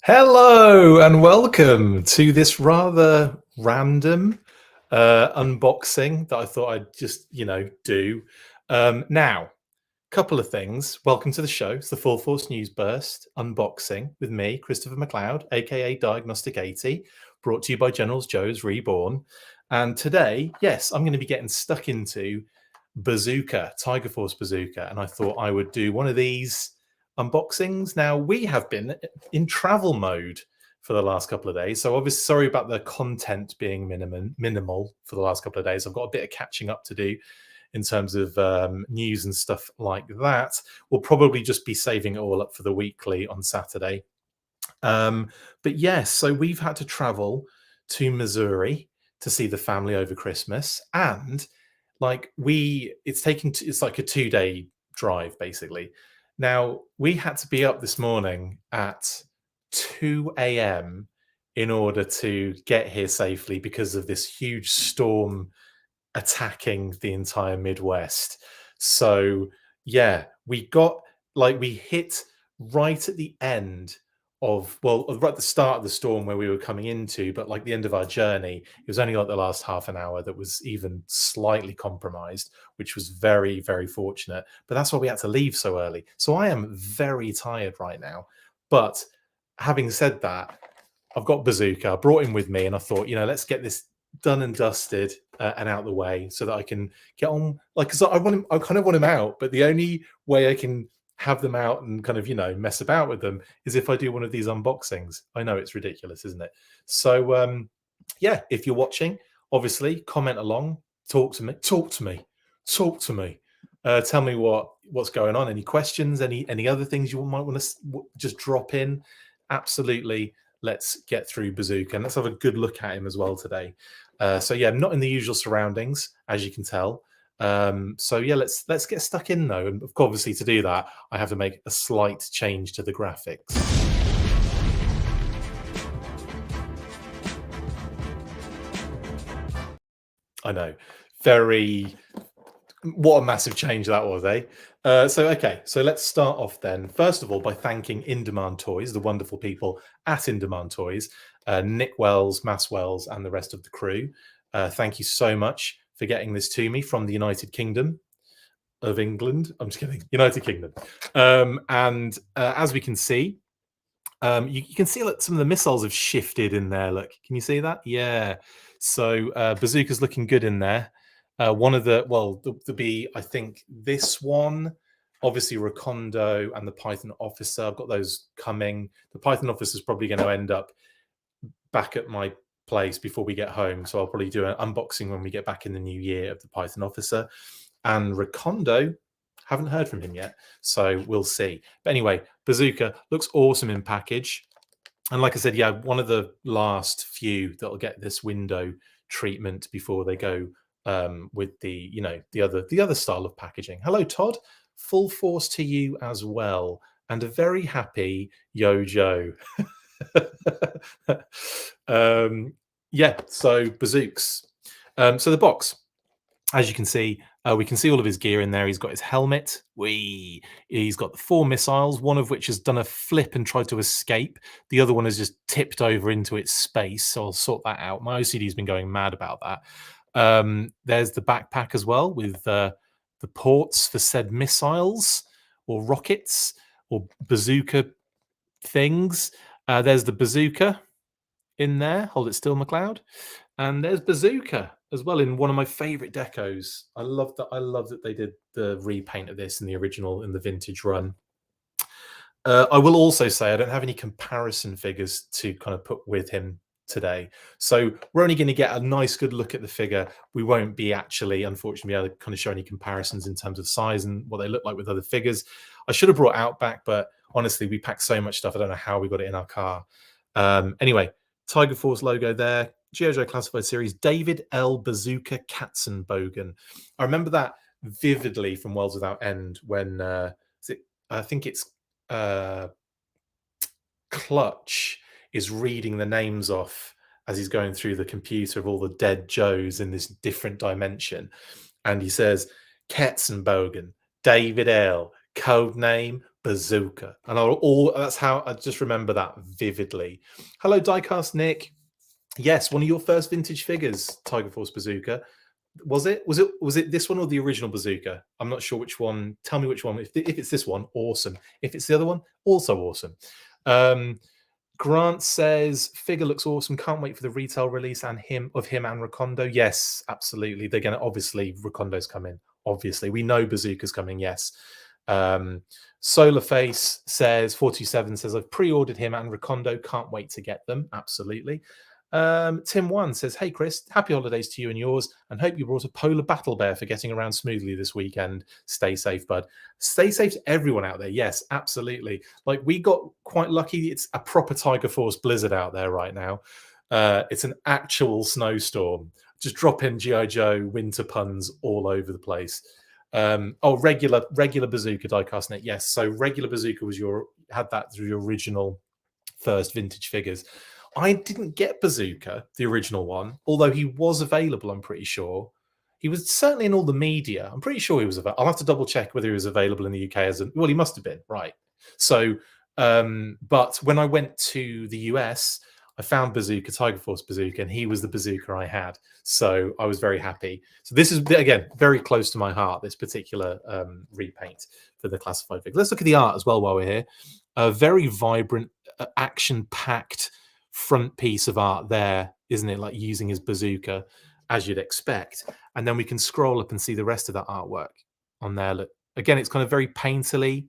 Hello and welcome to this rather random unboxing that I thought I'd just, do. Now, couple of things. Welcome to the show. It's the Full Force News Burst unboxing with me, Christopher McLeod AKA Diagnostic 80, brought to you by General's Joe's Reborn. And today, yes, I'm going to be getting stuck into Bazooka, Tiger Force Bazooka, and I thought I would do one of these unboxings. Now, we have been in travel mode for the last couple of days, so obviously sorry about the content being minimal for the last couple of days. I've got a bit of catching up to do in terms of news and stuff like that. We'll probably just be saving it all up for the weekly on Saturday. But yes, so we've had to travel to Missouri to see the family over Christmas, and it's like a 2-day drive basically. Now we had to be up this morning at 2 a.m. in order to get here safely because of this huge storm attacking the entire Midwest. So yeah, we hit right at the end of, well, right at the start of the storm where we were coming into, but like the end of our journey, it was only like the last half an hour that was even slightly compromised, which was very, very fortunate. But that's why we had to leave so early. So I am very tired right now. But having said that, I've got Bazooka. I brought him with me, and I thought, let's get this done and dusted and out the way so that I can get on. Like, because I kind of want him out, but the only way I can have them out and kind of mess about with them is if I do one of these unboxings. I know it's ridiculous, isn't it? So yeah, if you're watching, obviously comment along, talk to me, tell me what's going on, any questions, any other things you might want to just drop in. Absolutely. Let's get through Bazooka and let's have a good look at him as well today. So yeah, I'm not in the usual surroundings, as you can tell. So yeah, let's get stuck in though. And obviously to do that, I have to make a slight change to the graphics. I know, what a massive change that was, eh? Okay, so let's start off then. First of all, by thanking In Demand Toys, the wonderful people at In Demand Toys, Nick Wells, Mass Wells, and the rest of the crew. Thank you so much for getting this to me from the United Kingdom of England. I'm just kidding, United Kingdom. And as we can see, you can see that some of the missiles have shifted in there. Look, can you see that? Yeah. So Bazooka's looking good in there. One of there'll be, I think, this one, obviously Recondo and the Python Officer. I've got those coming. The Python Officer is probably going to end up back at my place before we get home. So I'll probably do an unboxing when we get back in the new year of the Python Officer. And Recondo, haven't heard from him yet, so we'll see. But anyway, Bazooka looks awesome in package. And like I said, yeah, one of the last few that'll get this window treatment before they go with the the other style of packaging. Hello, Todd. Full force to you as well, and a very happy Yo Joe. Yeah, so Bazooks. So the box, as you can see, we can see all of his gear in there. He's got his helmet. He's got the 4 missiles, one of which has done a flip and tried to escape. The other one has just tipped over into its space. So I'll sort that out. My OCD's been going mad about that. There's the backpack as well with the ports for said missiles or rockets or bazooka things. There's the bazooka in there. Hold it still, McLeod. And there's Bazooka as well in one of my favorite decos. I love that they did the repaint of this in the original, in the vintage run. I will also say I don't have any comparison figures to kind of put with him today. So we're only going to get a nice good look at the figure. We won't be actually, unfortunately, able to kind of show any comparisons in terms of size and what they look like with other figures. I should have brought Outback, but honestly, we packed so much stuff. I don't know how we got it in our car. Anyway, Tiger Force logo there. G.I. Joe Classified Series, David L. Bazooka Katzenbogen. I remember that vividly from Worlds Without End when I think it's Clutch is reading the names off as he's going through the computer of all the dead Joes in this different dimension. And he says, Katzenbogen, David L., code name Bazooka. And that's how I just remember that vividly. Hello, Diecast Nick. Yes, one of your first vintage figures, Tiger Force Bazooka. Was it this one or the original Bazooka? I'm not sure which one. Tell me which one. If it's this one, awesome. If it's the other one, also awesome. Grant says figure looks awesome. Can't wait for the retail release and him and Recondo. Yes, absolutely. They're gonna obviously Recondo's coming. Obviously, we know Bazooka's coming. Yes. Solar Face says 427 says I've pre-ordered him and Recondo. Can't wait to get them. Absolutely. Tim One says, hey Chris, happy holidays to you and yours, and hope you brought a polar battle bear for getting around smoothly this weekend. Stay safe, bud. Stay safe to everyone out there. Yes, absolutely. Like, we got quite lucky. It's a proper Tiger Force blizzard out there right now. It's an actual snowstorm. Just drop in G.I. Joe winter puns all over the place. Regular Bazooka diecast net. Yes, so regular Bazooka had that through your original first vintage figures. I didn't get Bazooka, the original one, although he was available, I'm pretty sure. He was certainly in all the media. I'm pretty sure he was available. I'll have to double check whether he was available in the UK well, he must have been, right. So, but when I went to the US, I found Bazooka, Tiger Force Bazooka, and he was the Bazooka I had. So I was very happy. So this is, again, very close to my heart, this particular repaint for the classified figure. Let's look at the art as well while we're here. A very vibrant, action-packed front piece of art there, isn't it? Like using his bazooka, as you'd expect. And then we can scroll up and see the rest of that artwork on there. Look, again, it's kind of very painterly.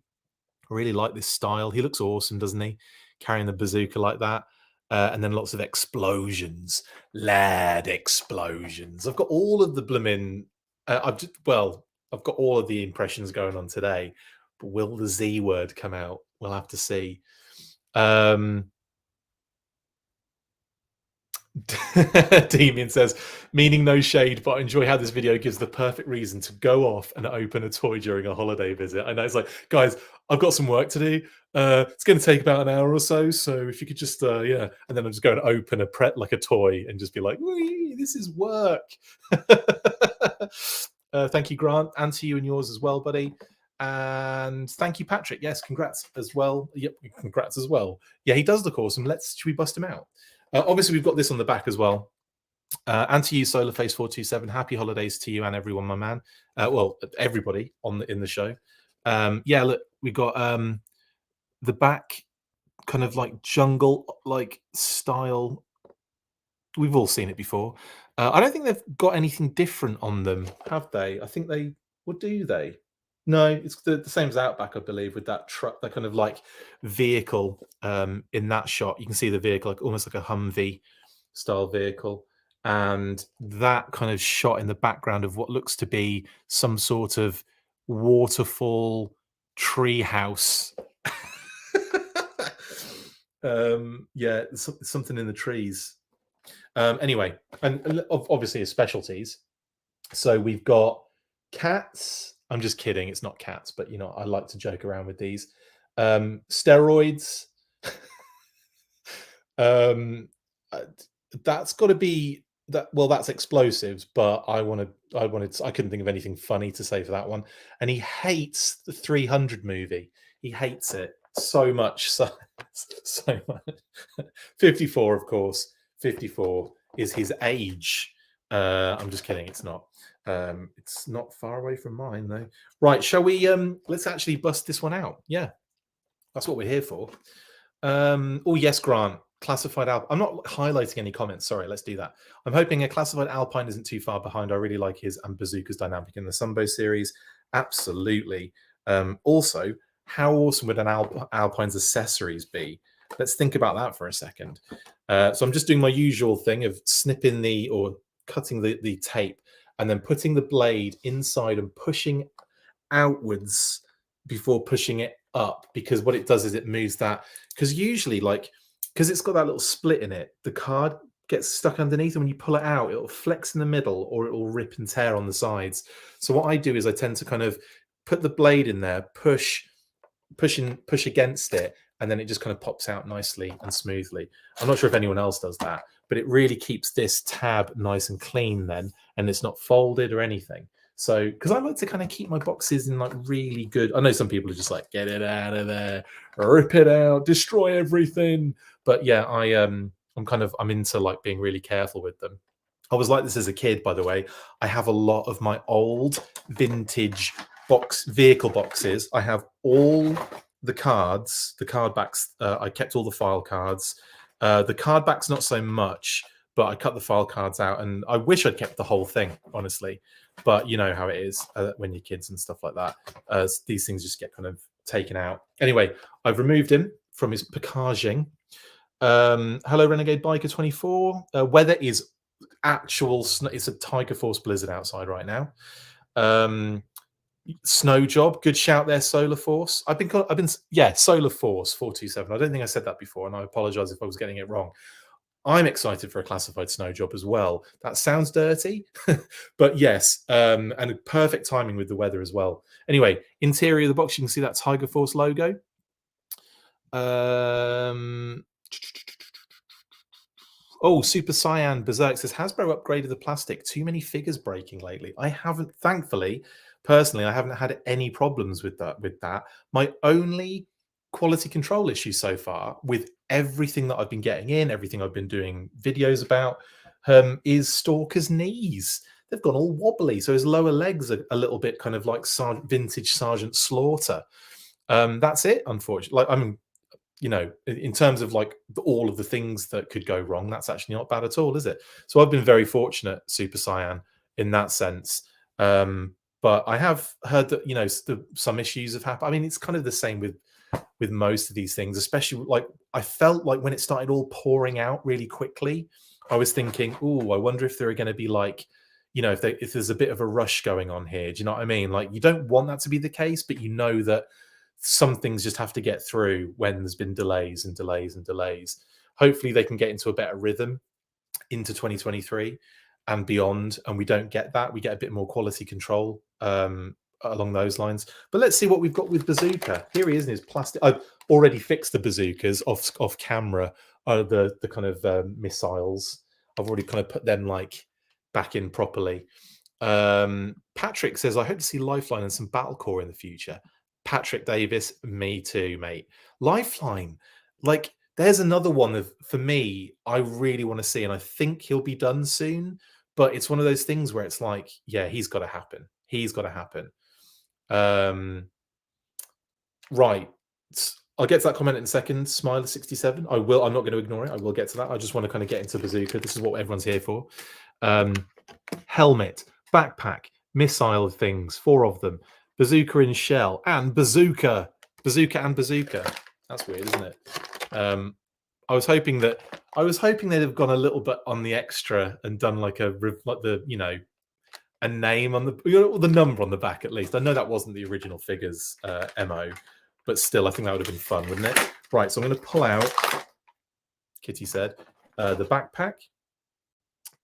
I really like this style. He looks awesome, doesn't he? Carrying the bazooka like that. And then lots of explosions, lad explosions. I've got all of the blooming, I've got all of the impressions going on today, but will the Z word come out? We'll have to see. Damien says, meaning no shade, but I enjoy how this video gives the perfect reason to go off and open a toy during a holiday visit. I know it's like, guys, I've got some work to do. It's going to take about an hour or so. So if you could just, and then I'm just going to open a toy and just be like, this is work. Thank you, Grant, and to you and yours as well, buddy. And thank you, Patrick. Yes, congrats as well. Yep, congrats as well. Yeah, he does look awesome. Should we bust him out? Obviously, we've got this on the back as well. And to you, SolarFace427, happy holidays to you and everyone, my man. Everybody in the show. Yeah, look, we got the back kind of like jungle like style. We've all seen it before. I don't think they've got anything different on them, have they? I think they. What do they? No, it's the same as Outback, I believe, with that truck, that kind of like vehicle in that shot. You can see the vehicle, like almost like a Humvee style vehicle. And that kind of shot in the background of what looks to be some sort of waterfall tree house. Yeah, something in the trees. Anyway, and obviously his specialties. So we've got cats. I'm just kidding. It's not cats, but you know, I like to joke around with these. Steroids. That's got to be that. Well, that's explosives, but I couldn't think of anything funny to say for that one. And he hates the 300 movie. He hates it so much. So much. 54, of course. 54 is his age. I'm just kidding. It's not. It's not far away from mine, though. Right, shall we? Let's actually bust this one out. Yeah, that's what we're here for. Oh yes, Grant. Classified Alpine. I'm not highlighting any comments. Sorry, let's do that. I'm hoping a classified Alpine isn't too far behind. I really like his and Bazooka's dynamic in the Sunbow series. Absolutely. Also, how awesome would an Alpine's accessories be? Let's think about that for a second. So I'm just doing my usual thing of snipping or cutting the tape and then putting the blade inside and pushing outwards before pushing it up, because what it does is it moves that, because usually, like, because it's got that little split in it, the card gets stuck underneath, and when you pull it out, it'll flex in the middle or it will rip and tear on the sides. So what I do is I tend to kind of put the blade in there, push against it, and then it just kind of pops out nicely and smoothly. I'm not sure if anyone else does that, but it really keeps this tab nice and clean then, and it's not folded or anything. So, because I like to kind of keep my boxes in like really good. I know some people are just like, get it out of there, rip it out, destroy everything. But yeah, I'm into like being really careful with them. I was like this as a kid, by the way. I have a lot of my old vintage vehicle boxes. I have all the cards, the card backs. I kept all the file cards. The card backs, not so much, but I cut the file cards out, and I wish I'd kept the whole thing, honestly. But you know how it is when you're kids and stuff like that. These things just get kind of taken out. Anyway, I've removed him from his packaging. Hello, Renegade Biker 24. Weather is actual snow. It's a Tiger Force blizzard outside right now. Snow job, good shout there, Solar Force. Solar Force 427. I don't think I said that before, and I apologize if I was getting it wrong. I'm excited for a classified snow job as well. That sounds dirty, but yes, and perfect timing with the weather as well. Anyway, interior of the box, you can see that Tiger Force logo. Oh, Super Cyan Berserk says Hasbro upgraded the plastic. Too many figures breaking lately. I haven't, thankfully, personally, I haven't had any problems with that. My only quality control issue so far with everything that I've been getting in, everything I've been doing videos about, is Stalker's knees. They've gone all wobbly, so his lower legs are a little bit kind of like vintage Sergeant Slaughter. That's it, unfortunately. Like, I mean, you know, in terms of like all of the things that could go wrong, that's actually not bad at all, is it? So I've been very fortunate, Super Cyan, in that sense. But I have heard that, you know, some issues have happened. I mean, it's kind of the same with most of these things, especially like I felt like when it started all pouring out really quickly, I was thinking, oh, I wonder if there are going to be like, you know, if there's a bit of a rush going on here. Do you know what I mean? Like, you don't want that to be the case, but you know that some things just have to get through when there's been delays and delays and delays. Hopefully they can get into a better rhythm into 2023 and beyond, and we don't get that. We get a bit more quality control along those lines. But let's see what we've got with Bazooka. Here he is in his plastic. I've already fixed the bazookas off camera. The kind of missiles. I've already kind of put them like back in properly. Patrick says, I hope to see Lifeline and some Battle Core in the future. Patrick Davis, me too, mate. Lifeline, like, there's another one that for me I really want to see, and I think he'll be done soon. But it's one of those things where it's like, yeah, he's got to happen. He's got to happen. Right. I'll get to that comment in a second. Smiler67. I will. I'm not going to ignore it. I will get to that. I just want to kind of get into Bazooka. This is what everyone's here for. Helmet, backpack, missile things, 4 of them. Bazooka in shell and bazooka. Bazooka and bazooka. That's weird, isn't it? I was hoping they'd have gone a little bit on the extra and done like the, you know, a name on the number on the back at least. I know that wasn't the original figures MO, but still, I think that would have been fun, wouldn't it? Right, so I'm going to pull out. Kitty said the backpack,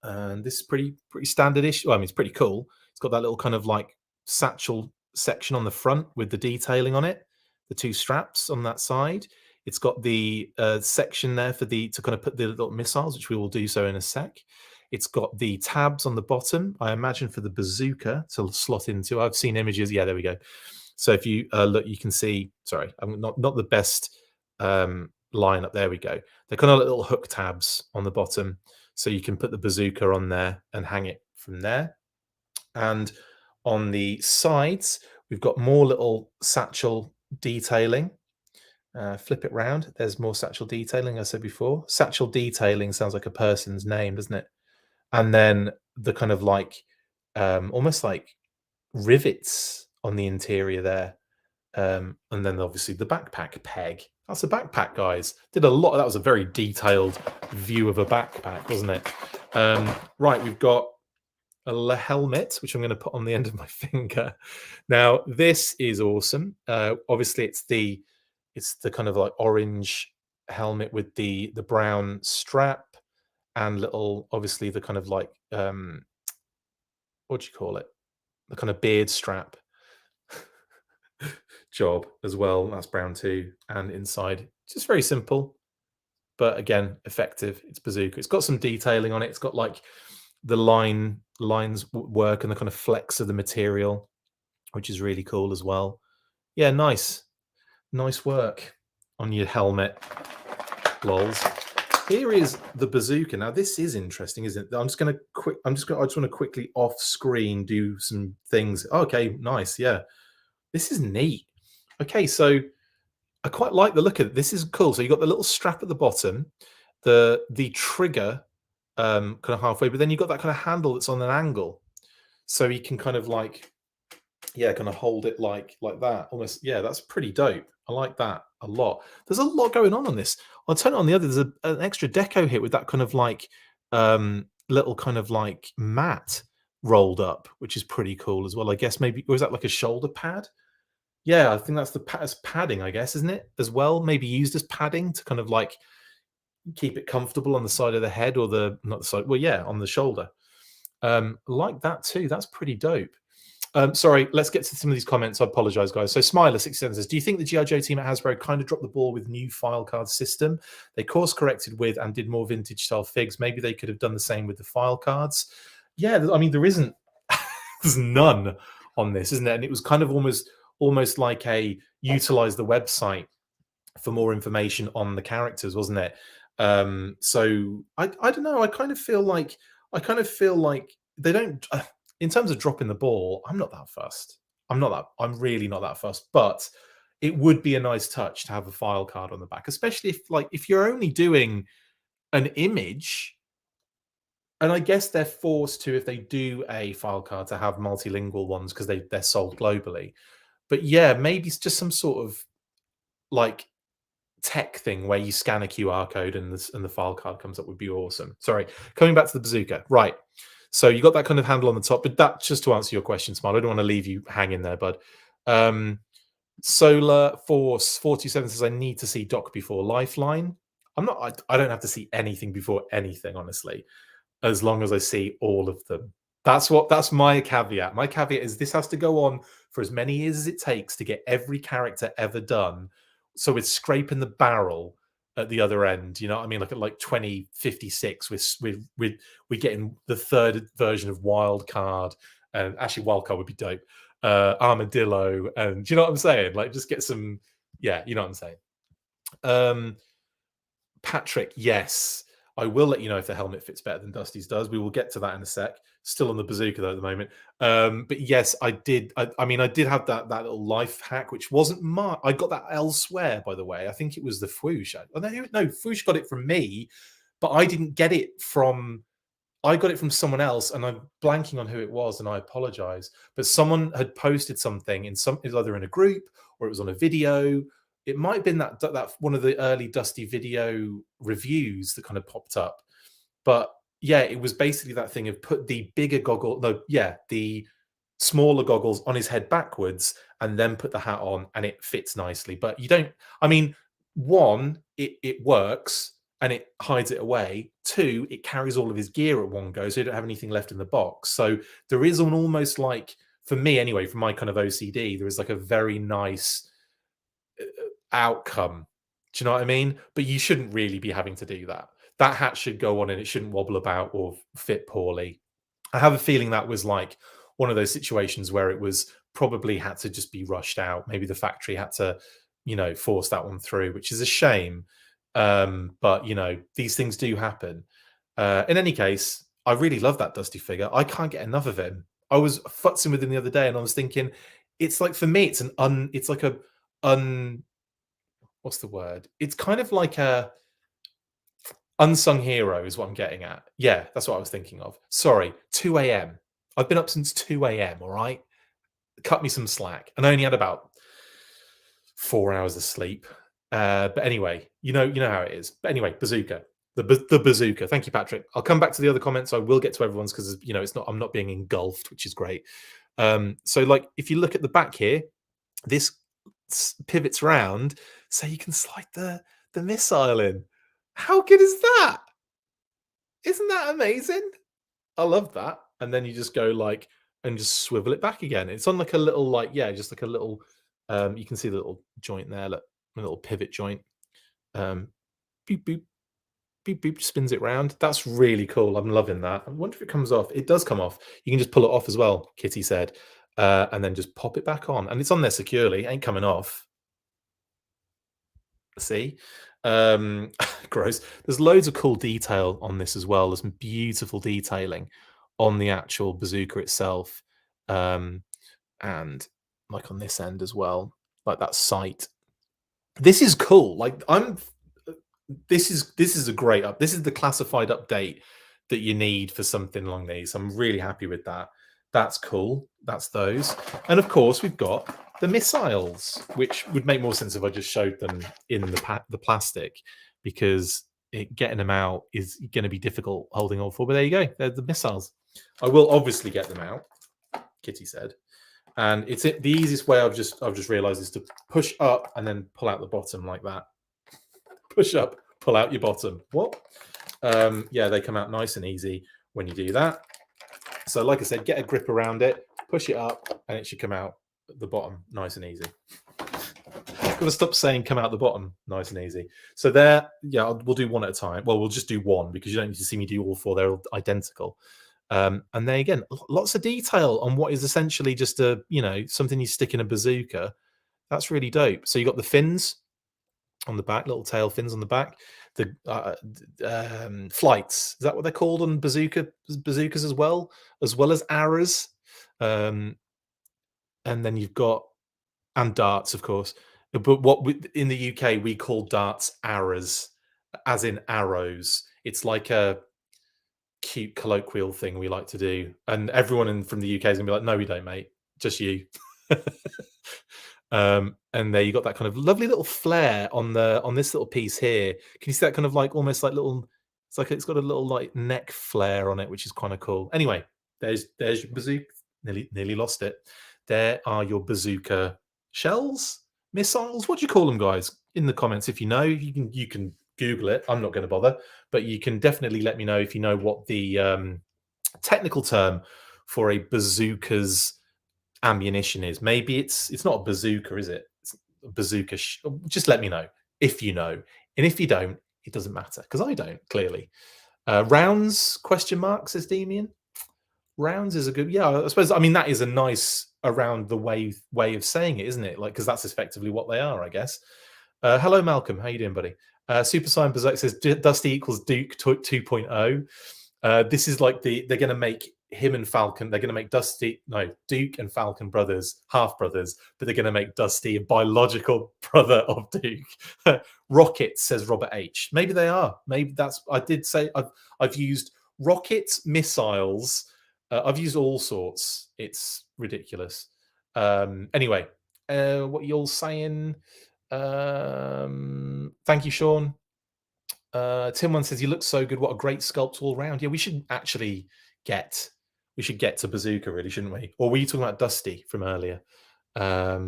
and this is pretty standard-ish. Well, I mean, it's pretty cool. It's got that little kind of like satchel section on the front with the detailing on it, the 2 straps on that side. It's got the section there to kind of put the little missiles, which we will do so in a sec. It's got the tabs on the bottom, I imagine, for the bazooka to slot into. I've seen images. Yeah, there we go. So if you look, you can see. Sorry, I'm not the best line up. There we go. They're kind of like little hook tabs on the bottom, so you can put the bazooka on there and hang it from there. And on the sides, we've got more little satchel detailing. Flip it round. There's more satchel detailing, I said before. Satchel detailing sounds like a person's name, doesn't it? And then the kind of like almost like rivets on the interior there. And then obviously the backpack peg. That's a backpack, guys. Did a lot of that. Was a very detailed view of a backpack, wasn't it? Right, we've got a helmet, which I'm going to put on the end of my finger. Now, this is awesome. Obviously, it's the kind of like orange helmet with the brown strap and little, obviously, the kind of like what do you call it? The kind of beard strap job as well. That's brown too, and inside, just very simple, but again, effective. It's Bazooka. It's got some detailing on it. It's got like the line lines work and the kind of flex of the material, which is really cool as well. Yeah, nice work on your helmet, lols. Here is the bazooka. Now this is interesting, isn't it? I just want to quickly off screen do some things. Okay, nice. Yeah, this is neat. Okay, so I quite like the look of it. This is cool. So you got the little strap at the bottom, the trigger kind of halfway, but then you got that kind of handle that's on an angle, so you can kind of like, yeah, kind of hold it like that almost. Yeah, that's pretty dope. I like that a lot. There's a lot going on this. I'll turn it on the other. There's an extra deco here with that kind of like little kind of like mat rolled up, which is pretty cool as well. I guess maybe, or is that like a shoulder pad? Yeah, I think that's as padding, I guess, isn't it? As well, maybe used as padding to kind of like keep it comfortable on the side of the head, or the not the side. Well, yeah, on the shoulder. Like that too. That's pretty dope. Sorry, let's get to some of these comments. I apologize, guys. So Smiler67 says, do you think the G.I. Joe team at Hasbro kind of dropped the ball with new file card system? They course corrected with and did more vintage style figs. Maybe they could have done the same with the file cards. Yeah, I mean, there isn't, there's none on this, isn't it? And it was kind of almost like a utilize the website for more information on the characters, wasn't it? So I don't know. I kind of feel like they don't. In terms of dropping the ball, I'm not that fussed. I'm really not that fussed. But it would be a nice touch to have a file card on the back, especially if you're only doing an image. And I guess they're forced to, if they do a file card, to have multilingual ones because they're sold globally. But yeah, maybe it's just some sort of like tech thing where you scan a QR code and the file card comes up would be awesome. Sorry, coming back to the bazooka, right? So you got that kind of handle on the top, but that, just to answer your question, Smile, I don't want to leave you hanging there, bud. Solar Force 427 says, I need to see Doc before Lifeline. I don't have to see anything before anything, honestly, as long as I see all of them. That's my caveat. My caveat is this has to go on for as many years as it takes to get every character ever done. So it's scraping the barrel at the other end. You know what I mean? Like at like 2056, we're getting the third version of Wild Card. And actually, Wild Card would be dope. Armadillo, and do you know what I'm saying? Like, just get some, yeah, you know what I'm saying. Patrick, yes, I will let you know if the helmet fits better than Dusty's does. We will get to that in a sec. Still on the bazooka though at the moment. But yes, I did. I mean, I did have that little life hack, which wasn't my. I got that elsewhere, by the way. I think it was the Fwoosh. No, Fwoosh got it from me, but I didn't get it from. I got it from someone else, and I'm blanking on who it was, and I apologize. But someone had posted something it was either in a group or it was on a video. It might have been that one of the early Dusty video reviews that kind of popped up. But yeah, it was basically that thing of put the bigger goggle, no, yeah, the smaller goggles on his head backwards and then put the hat on, and it fits nicely. But you don't, I mean, one, it works and it hides it away. Two, it carries all of his gear at one go, so you don't have anything left in the box. So there is an almost like, for me anyway, from my kind of OCD, there is like a very nice outcome. Do you know what I mean? But you shouldn't really be having to do that. That hat should go on and it shouldn't wobble about or fit poorly. I have a feeling that was like one of those situations where it was probably had to just be rushed out. Maybe the factory had to, force that one through, which is a shame. But these things do happen. In any case, I really love that Dusty figure. I can't get enough of him. I was futzing with him the other day, and I was thinking, it's like, for me, it's like a what's the word? It's kind of like a unsung hero is what I'm getting at. Yeah, that's what I was thinking of. Sorry, 2 a.m. I've been up since 2 a.m. All right, cut me some slack, and I only had about 4 hours of sleep. But anyway, you know how it is. But anyway, bazooka, the bazooka. Thank you, Patrick. I'll come back to the other comments. I will get to everyone's because it's not. I'm not being engulfed, which is great. So like, if you look at the back here, this pivots round so you can slide the missile in. How good is that? Isn't that amazing? I love that. And then you just go like and just swivel it back again. It's on like a little just like a little you can see the little joint there, look, a little pivot joint. Boop boop. beep beep, spins it round. That's really cool. I'm loving that. I wonder if it comes off. It does come off. You can just pull it off as well, Kitty said, and then just pop it back on, and it's on there securely. Ain't coming off. See, gross. There's loads of cool detail on this as well. There's some beautiful detailing on the actual bazooka itself, um, and like on this end as well, like that sight. This is cool. Like I'm this is a great up. This is the classified update that you need for something along these. I'm really happy with that. That's cool. That's those. And of course, we've got the missiles, which would make more sense if I just showed them in the plastic, because getting them out is going to be difficult holding all four. But there you go. They're the missiles. I will obviously get them out, Kitty said. And it's the easiest way I've just realized is to push up and then pull out the bottom like that. Push up, pull out your bottom. What? Yeah, they come out nice and easy when you do that. So like I said, get a grip around it, push it up, and it should come out the bottom nice and easy. I've got to stop saying come out the bottom nice and easy. So there, yeah, we'll do one at a time. Well, we'll just do one because you don't need to see me do all four. They're all identical. And then again, lots of detail on what is essentially just a, something you stick in a bazooka. That's really dope. So you got the fins on the back, little tail fins on the back. The flights, is that what they're called on bazookas as well as arrows? And then you've got darts, of course. But in the UK we call darts arrows, as in arrows. It's like a cute colloquial thing we like to do, and everyone from the UK is gonna be like, "No, we don't, mate. Just you." And there you got that kind of lovely little flare on this little piece here. Can you see that kind of like almost like little? It's like it's got a little like neck flare on it, which is kind of cool. Anyway, there's your bazooka. Nearly lost it. There are your bazooka shells, missiles. What do you call them, guys? In the comments, if you know, you can Google it. I'm not going to bother, but you can definitely let me know if you know what the technical term for a bazooka's ammunition is. Maybe it's not a bazooka, is it? It's a bazooka. Just let me know if you know, and if you don't, it doesn't matter because I don't. Clearly, rounds? Question mark, says Demian. Rounds is a good, yeah. I suppose. I mean, that is a nice around the way of saying it, isn't it? Like, because that's effectively what they are, I guess. Hello, Malcolm. How you doing, buddy? Super Sign Berserk says Dusty equals Duke 2.0. This is like they're going to make him and Falcon. They're going to make Duke and Falcon brothers, half brothers, but they're going to make Dusty a biological brother of Duke. Rockets, says Robert H. Maybe they are. Maybe that's. I did say I've used rockets, missiles. I've used all sorts. It's ridiculous. Anyway, what you all saying? Thank you, Sean. Tim one says, "You look so good. What a great sculpt all round." Yeah, we should actually get to Bazooka, really, shouldn't we? Or were you talking about Dusty from earlier? But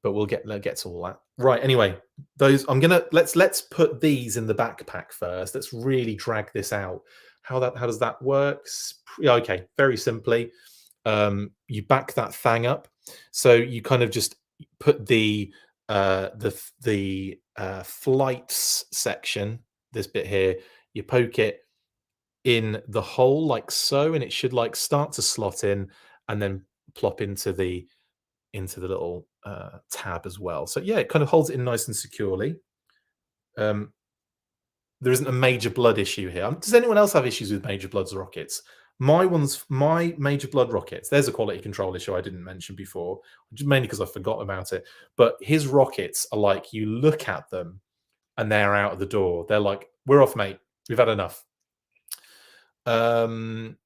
we'll get to all that. Right. Anyway, let's put these in the backpack first. Let's really drag this out. How does that work? Yeah, okay, very simply, you back that thing up. So you kind of just put the flights section, this bit here, you poke it in the hole like so, and it should like start to slot in and then plop into the little tab as well. So yeah, it kind of holds it in nice and securely. There isn't a major blood issue here. Does anyone else have issues with major bloods rockets? My major blood rockets, there's a quality control issue I didn't mention before, mainly because I forgot about it. But his rockets are like, you look at them and they're out of the door. They're like, we're off, mate. We've had enough. Rocket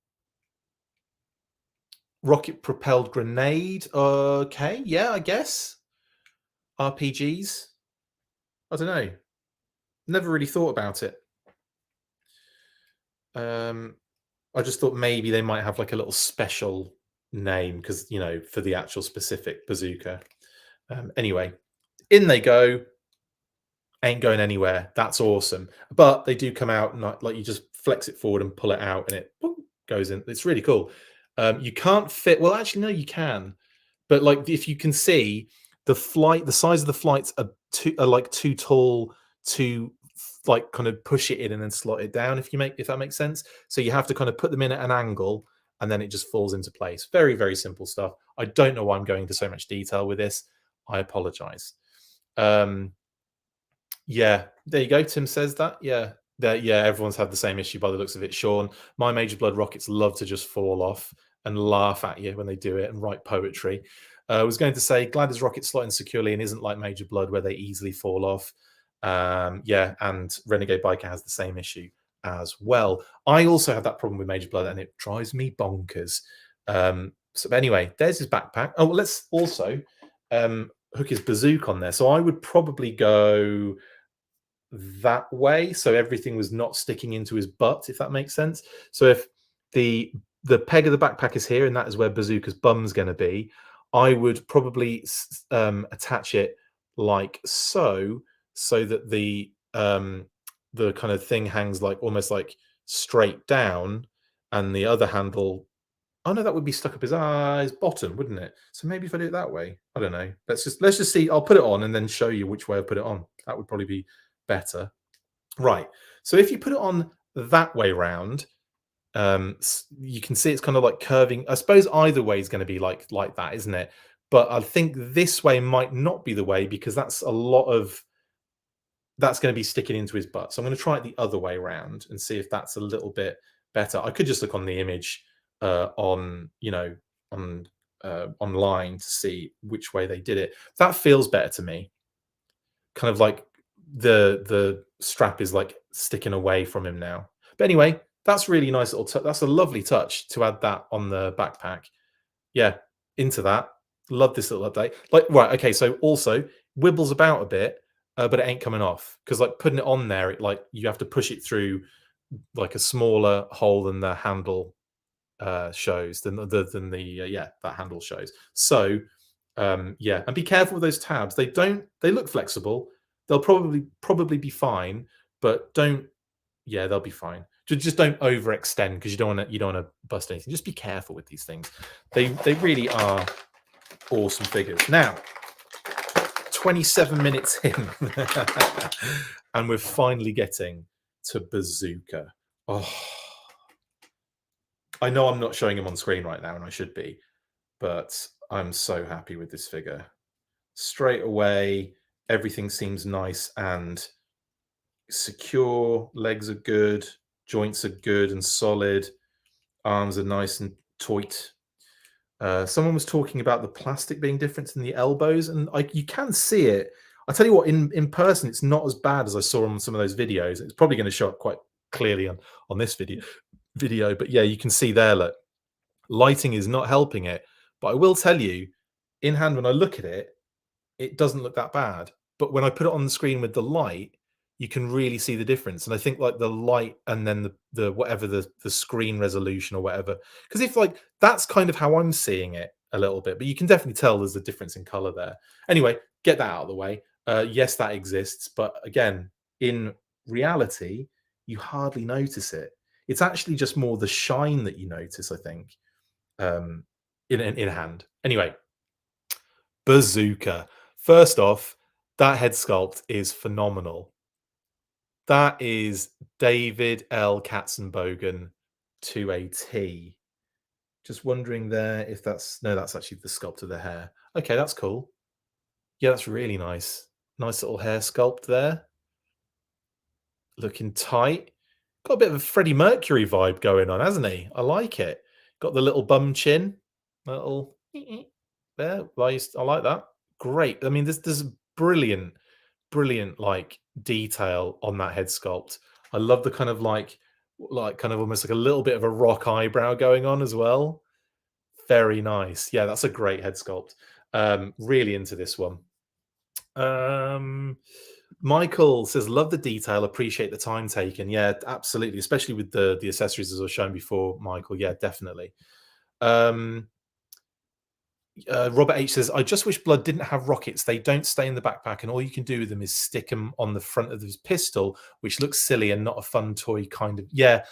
propelled grenade. Okay, yeah, I guess. RPGs. I don't know. Never really thought about it. I just thought maybe they might have like a little special name because, for the actual specific bazooka. Anyway, in they go. Ain't going anywhere. That's awesome. But they do come out, and like you just flex it forward and pull it out, and it goes in. It's really cool. You can't fit. Well, actually, no, you can. But like, if you can see, the size of the flights are too tall, too like kind of push it in and then slot it down, if that makes sense. So you have to kind of put them in at an angle and then it just falls into place. Very, very simple stuff. I don't know why I'm going into so much detail with this. I apologize. Yeah, there you go. Tim says that. Yeah. Yeah, everyone's had the same issue by the looks of it, Sean. My Major Blood rockets love to just fall off and laugh at you when they do it and write poetry. I was going to say, glad his rockets slot in securely and isn't like Major Blood where they easily fall off. Yeah, and Renegade Biker has the same issue as well. I also have that problem with Major Blood and it drives me bonkers. So anyway, there's his backpack. Oh, let's also hook his bazooka on there. So I would probably go that way, so everything was not sticking into his butt, if that makes sense. So if the peg of the backpack is here and that is where Bazooka's bum's going to be, I would probably attach it like so, so that the kind of thing hangs like almost like straight down, and the other handle. Oh no, that would be stuck up his eyes bottom, wouldn't it? So maybe if I do it that way, I don't know. Let's just see. I'll put it on and then show you which way I put it on. That would probably be better. Right. So if you put it on that way round, you can see it's kind of like curving. I suppose either way is going to be like that, isn't it? But I think this way might not be the way because that's going to be sticking into his butt. So I'm going to try it the other way around and see if that's a little bit better. I could just look on the image on online to see which way they did it. That feels better to me. Kind of like the strap is like sticking away from him now. But anyway, that's really nice little that's a lovely touch to add that on the backpack. Yeah, into that. Love this little update. Like, right, okay, so also wibbles about a bit, but it ain't coming off because like putting it on there, it like you have to push it through like a smaller hole than the handle shows than that handle shows. So yeah, and be careful with those tabs. They look flexible. They'll probably be fine, but they'll be fine. Just don't overextend because you don't want to bust anything. Just be careful with these things. They really are awesome figures. Now, 27 minutes in, and we're finally getting to Bazooka. Oh, I know I'm not showing him on screen right now, and I should be, but I'm so happy with this figure. Straight away, everything seems nice and secure. Legs are good, joints are good and solid, arms are nice and taut. Someone was talking about the plastic being different in the elbows, and you can see it. I tell you what, in person, it's not as bad as I saw on some of those videos. It's probably going to show up quite clearly on this video, but yeah, you can see there. Look, lighting is not helping it, but I will tell you, in hand when I look at it, it doesn't look that bad. But when I put it on the screen with the light, you can really see the difference. And I think like the light and then the whatever the screen resolution or whatever, because if like that's kind of how I'm seeing it a little bit, but you can definitely tell there's a difference in color there. Anyway, get that out of the way. Yes, that exists, but again, in reality, you hardly notice it. It's actually just more the shine that you notice, I think, in hand. Anyway, Bazooka. First off, that head sculpt is phenomenal. That is David L. Katzenbogen to a T. Just wondering there if that's actually the sculpt of the hair. Okay, that's cool. Yeah, that's really nice. Nice little hair sculpt there. Looking tight. Got a bit of a Freddie Mercury vibe going on, hasn't he? I like it. Got the little bum chin. Little there. I like that. Great. I mean, there's brilliant like detail on that head sculpt. I love the kind of like kind of almost like a little bit of a rock eyebrow going on as well. Very nice. Yeah, that's a great head sculpt. Really into this one. Michael says, love the detail, appreciate the time taken. Yeah, absolutely, especially with the accessories as I was shown before, Michael. Yeah, definitely. Robert H says, I just wish Blood didn't have rockets. They don't stay in the backpack, and all you can do with them is stick them on the front of his pistol, which looks silly and not a fun toy kind of. Yeah,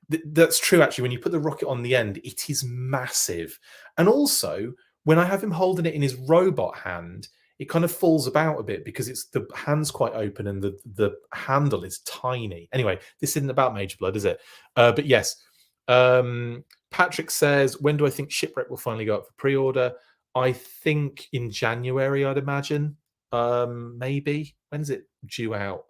that's true, actually. When you put the rocket on the end, it is massive. And also, when I have him holding it in his robot hand, it kind of falls about a bit because it's the hand's quite open and the handle is tiny. Anyway, this isn't about Major Blood, is it? But yes, Patrick says, when do I think Shipwreck will finally go up for pre-order? I think in January, I'd imagine. Maybe. When's it due out?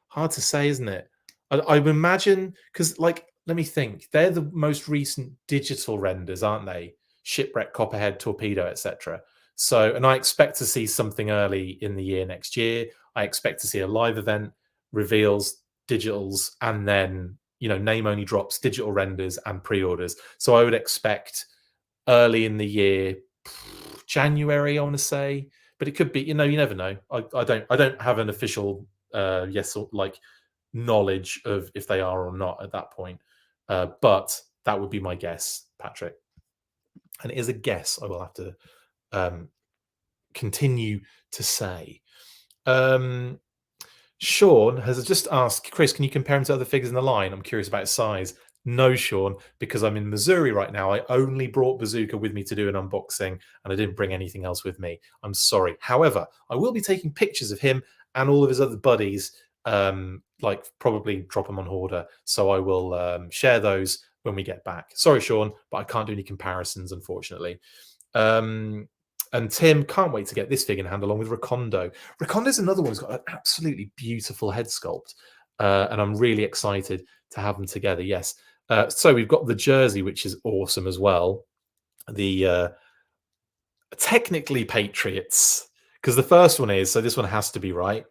Hard to say, isn't it? I would imagine, because, like, let me think. They're the most recent digital renders, aren't they? Shipwreck, Copperhead, Torpedo, etc. So, and I expect to see something early in the year next year. I expect to see a live event, reveals, digitals, and then, name only drops, digital renders, and pre-orders. So I would expect early in the year, January, I want to say, but it could be. You never know. I don't have an official yes or like knowledge of if they are or not at that point. But that would be my guess, Patrick. And it is a guess. I will have to continue to say. Sean has just asked, Chris, can you compare him to other figures in the line? I'm curious about his size. No, Sean, because I'm in Missouri right now. I only brought Bazooka with me to do an unboxing, and I didn't bring anything else with me. I'm sorry. However, I will be taking pictures of him and all of his other buddies, like probably drop them on Hoarder. So I will share those when we get back. Sorry, Sean, but I can't do any comparisons, unfortunately. And Tim can't wait to get this figure in hand along with Recondo. Recondo's another one who's got an absolutely beautiful head sculpt. And I'm really excited to have them together. Yes. So we've got the jersey, which is awesome as well. The technically Patriots, because the first one is, so this one has to be right.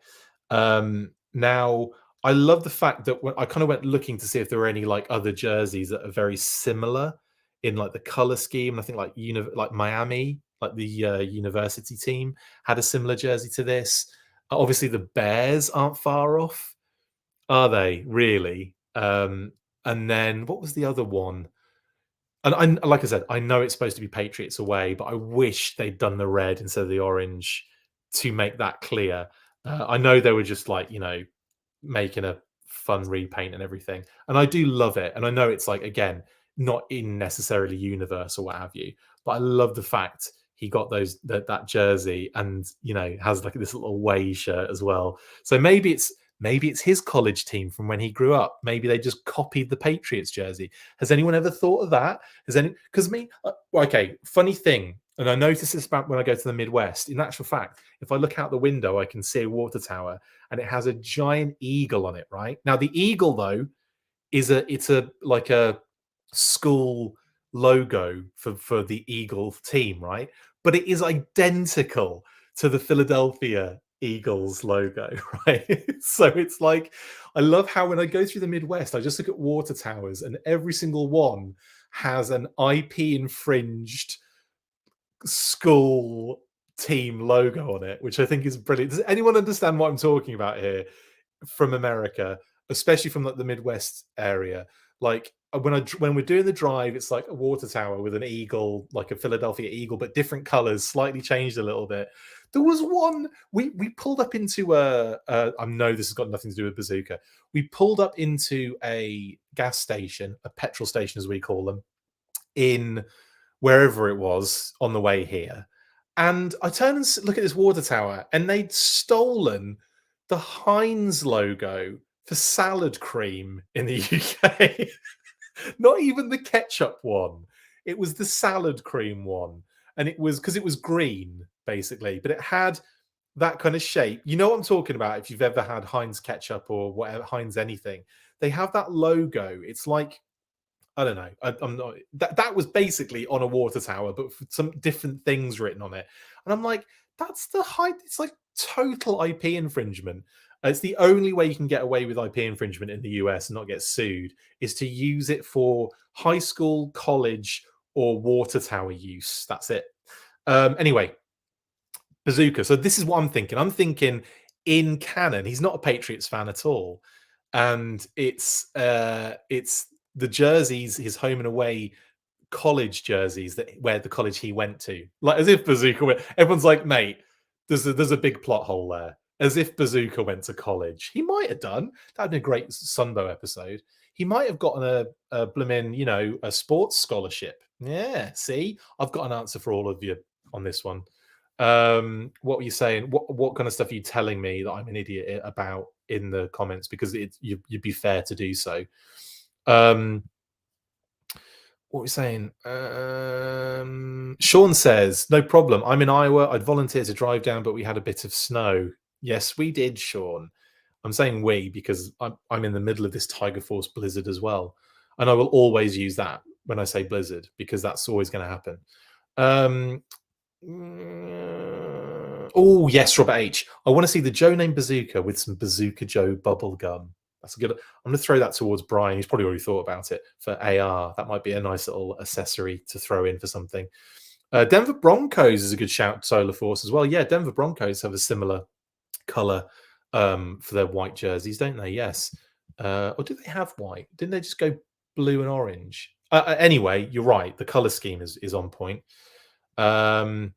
Now, I love the fact that when I kind of went looking to see if there were any like other jerseys that are very similar in like the color scheme. I think like Miami, like the university team, had a similar jersey to this. Obviously, the Bears aren't far off, are they? Really? And then what was the other one? And like I said, I know it's supposed to be Patriots away, but I wish they'd done the red instead of the orange to make that clear. I know they were just like, making a fun repaint and everything. And I do love it. And I know it's like, again, not in necessarily universe or what have you, but I love the fact he got that jersey and, has like this little away shirt as well. So maybe it's his college team from when he grew up. Maybe they just copied the Patriots jersey. Has anyone ever thought of that? Because okay, funny thing, and I notice this about when I go to the Midwest. In actual fact, if I look out the window, I can see a water tower and it has a giant eagle on it, right? Now, the eagle, though, it's like a school logo for the Eagle team, right? But it is identical to the Philadelphia Eagles logo, right? So it's like, I love how when I go through the Midwest, I just look at water towers and every single one has an IP infringed school team logo on it, which I think is brilliant. Does anyone understand what I'm talking about here from America, especially from like the Midwest area? Like when we're doing the drive, it's like a water tower with an eagle, like a Philadelphia eagle, but different colors, slightly changed a little bit. There was one we pulled up into I know this has got nothing to do with Bazooka. We pulled up into a gas station, a petrol station as we call them, in wherever it was on the way here. And I turn and look at this water tower, and they'd stolen the Heinz logo for salad cream in the UK. Not even the ketchup one. It was the salad cream one. And it was because it was green, basically, but it had that kind of shape. You know what I'm talking about if you've ever had Heinz ketchup or whatever, Heinz anything. They have that logo. It's like, I don't know. I'm not. That was basically on a water tower, but for some different things written on it. And I'm like, that's the height. It's like total IP infringement. It's the only way you can get away with IP infringement in the US and not get sued is to use it for high school, college, or water tower use. That's it. Anyway, Bazooka. So this is what I'm thinking. I'm thinking in canon, he's not a Patriots fan at all, and it's the jerseys, his home and away college jerseys that where the college he went to, like as if Bazooka. Everyone's like, mate, there's a big plot hole there. As if Bazooka went to college. He might have done. That'd been a great Sunbow episode. He might have gotten a blooming, a sports scholarship. Yeah, see, I've got an answer for all of you on this one. What were you saying? What kind of stuff are you telling me that I'm an idiot about in the comments? Because you'd be fair to do so. Um, what were we saying? Sean says, no problem. I'm in Iowa. I'd volunteer to drive down, but we had a bit of snow. Yes, we did, Sean. I'm saying we because I'm in the middle of this Tiger Force blizzard as well. And I will always use that when I say blizzard because that's always going to happen. Um, oh, yes, Robert H. I want to see the Joe named Bazooka with some Bazooka Joe bubble gum. That's a good. I'm going to throw that towards Brian. He's probably already thought about it for AR. That might be a nice little accessory to throw in for something. Denver Broncos is a good shout. Solar Force as well. Yeah, Denver Broncos have a similar color for their white jerseys, don't they? Yes. Or do they have white? Didn't they just go blue and orange? Anyway, you're right. The color scheme is on point. Robert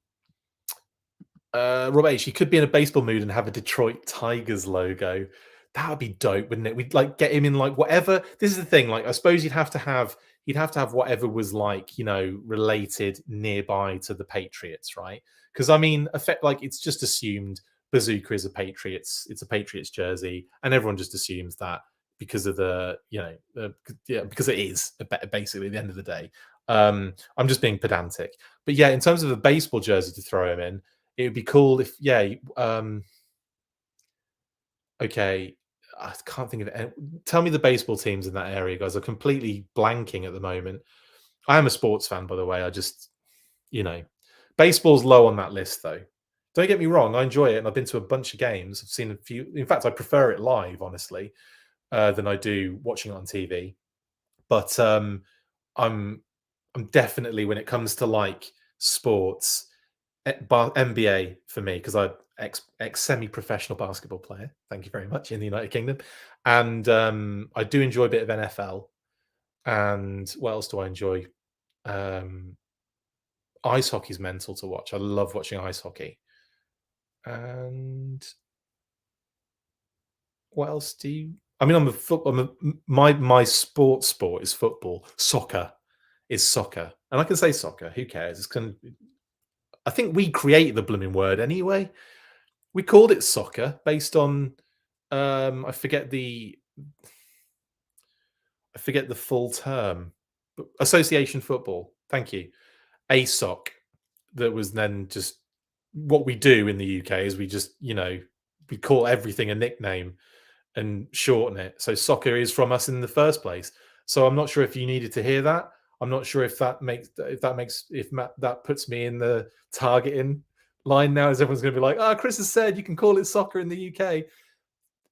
H, he could be in a baseball mood and have a Detroit Tigers logo. That would be dope, wouldn't it? We'd like get him in like whatever. This is the thing. Like, I suppose he'd have to have whatever was like, related nearby to the Patriots, right? Because I mean, effect like it's just assumed Bazooka is a Patriots. It's a Patriots jersey, and everyone just assumes that because of because it is basically at the end of the day. I'm just being pedantic, but yeah, in terms of a baseball jersey to throw him in, it would be cool if, yeah. Okay, I can't think of it. Tell me the baseball teams in that area, guys. I'm completely blanking at the moment. I am a sports fan, by the way. I just, you know, baseball's low on that list, though. Don't get me wrong. I enjoy it, and I've been to a bunch of games. I've seen a few. In fact, I prefer it live, honestly, than I do watching it on TV. But I'm I'm definitely when it comes to like sports, NBA for me because I ex semi-professional basketball player. Thank you very much in the United Kingdom, and I do enjoy a bit of NFL. And what else do I enjoy? Um, Ice hockey's mental to watch. I love watching ice hockey. And what else do you? I mean, I'm a foot. My sport is football. Soccer is soccer, and I can say soccer. Who cares? I think we created the blooming word anyway. We called it soccer based on I forget the full term. Association football. Thank you. ASOC. That was then just what we do in the UK is we just, we call everything a nickname and shorten it. So soccer is from us in the first place. So I'm not sure if you needed to hear that. I'm not sure if that puts me in the targeting line now, as everyone's going to be like, "Ah, Chris has said you can call it soccer in the UK."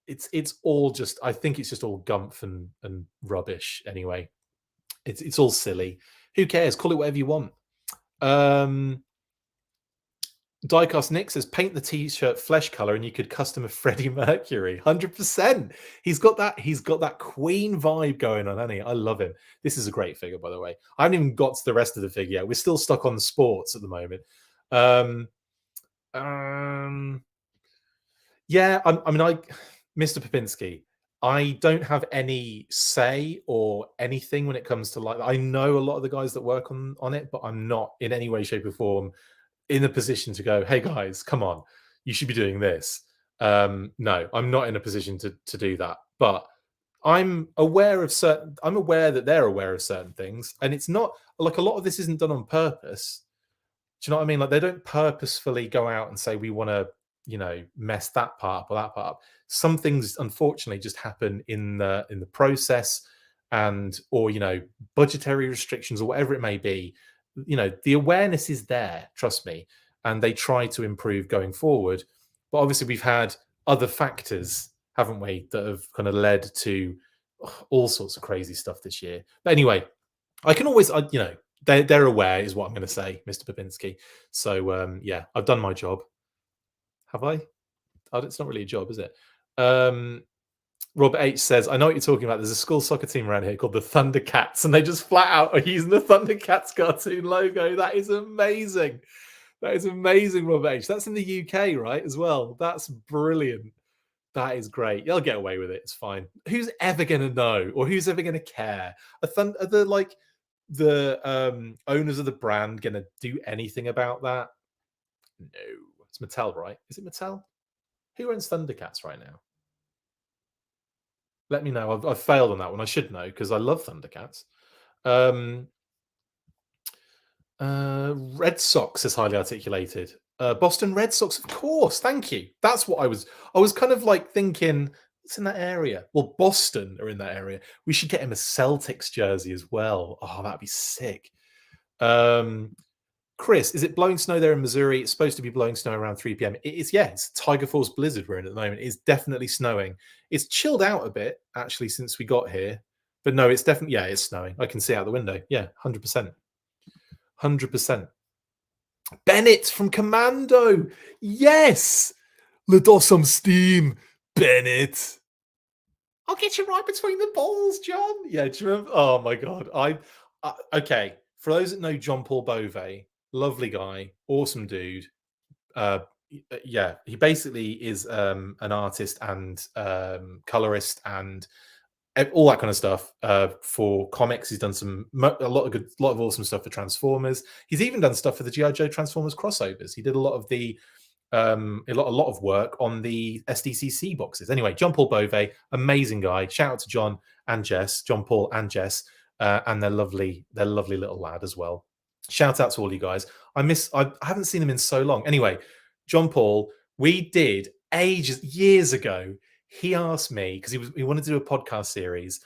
It's all just. I think it's just all gumph and rubbish. Anyway, it's all silly. Who cares? Call it whatever you want. Diecast Nick says paint the t-shirt flesh color and you could custom a Freddie Mercury. 100%. He's got that Queen vibe going on, hasn't he? I love him. This is a great figure, by the way. I haven't even got to the rest of the figure yet. We're still stuck on sports at the moment. Um, yeah, Mr. Popinski, I don't have any say or anything when it comes to like I know a lot of the guys that work on it, but I'm not in any way, shape, or form in a position to go, hey guys, come on, you should be doing this. No, I'm not in a position to do that. But I'm aware that they're aware of certain things. And it's not like a lot of this isn't done on purpose. Do you know what I mean? Like they don't purposefully go out and say we want to, mess that part up or that part up. Some things unfortunately just happen in the process and or budgetary restrictions or whatever it may be. The awareness is there, trust me, and they try to improve going forward. But obviously we've had other factors, haven't we, that have kind of led to all sorts of crazy stuff this year. But anyway, I can always they're aware is what I'm going to say, Mr. Babinski. So yeah, I've done my job. Have I? It's not really a job, is it? Robert H says, I know what you're talking about. There's a school soccer team around here called the Thundercats, and they just flat out are using the Thundercats cartoon logo. That is amazing. That is amazing, Robert H. That's in the UK, right? As well. That's brilliant. That is great. You'll get away with it. It's fine. Who's ever going to know or who's ever going to care? Are the owners of the brand going to do anything about that? No, it's Mattel, right? Is it Mattel? Who owns Thundercats right now? Let me know. I've failed on that one. I should know because I love Thundercats. Um, Red Sox is highly articulated. Boston Red Sox, of course. Thank you. That's what I was. I was kind of like thinking, what's in that area? Well, Boston are in that area. We should get him a Celtics jersey as well. Oh, that'd be sick. Um, Chris, is it blowing snow there in Missouri? It's supposed to be blowing snow around 3 p.m. It is, yeah, it's Tiger Force blizzard we're in at the moment. It's definitely snowing. It's chilled out a bit, actually, since we got here. But no, it's definitely, yeah, it's snowing. I can see out the window. Yeah, 100%. 100%. Bennett from Commando. Yes. Let off some steam, Bennett. I'll get you right between the balls, John. Yeah, do you remember? Oh my god. Okay. For those that know John Paul Bove, lovely guy, awesome dude. Yeah, he basically is an artist and colorist and all that kind of stuff for comics. He's done a lot of awesome stuff for Transformers. He's even done stuff for the GI Joe Transformers crossovers. He did a lot of the a lot of work on the SDCC boxes. Anyway, John Paul Bove, amazing guy. Shout out to John and Jess, John Paul and Jess, and their lovely little lad as well. Shout out to all you guys. I haven't seen them in so long. Anyway, John Paul, we did years ago. He asked me because he wanted to do a podcast series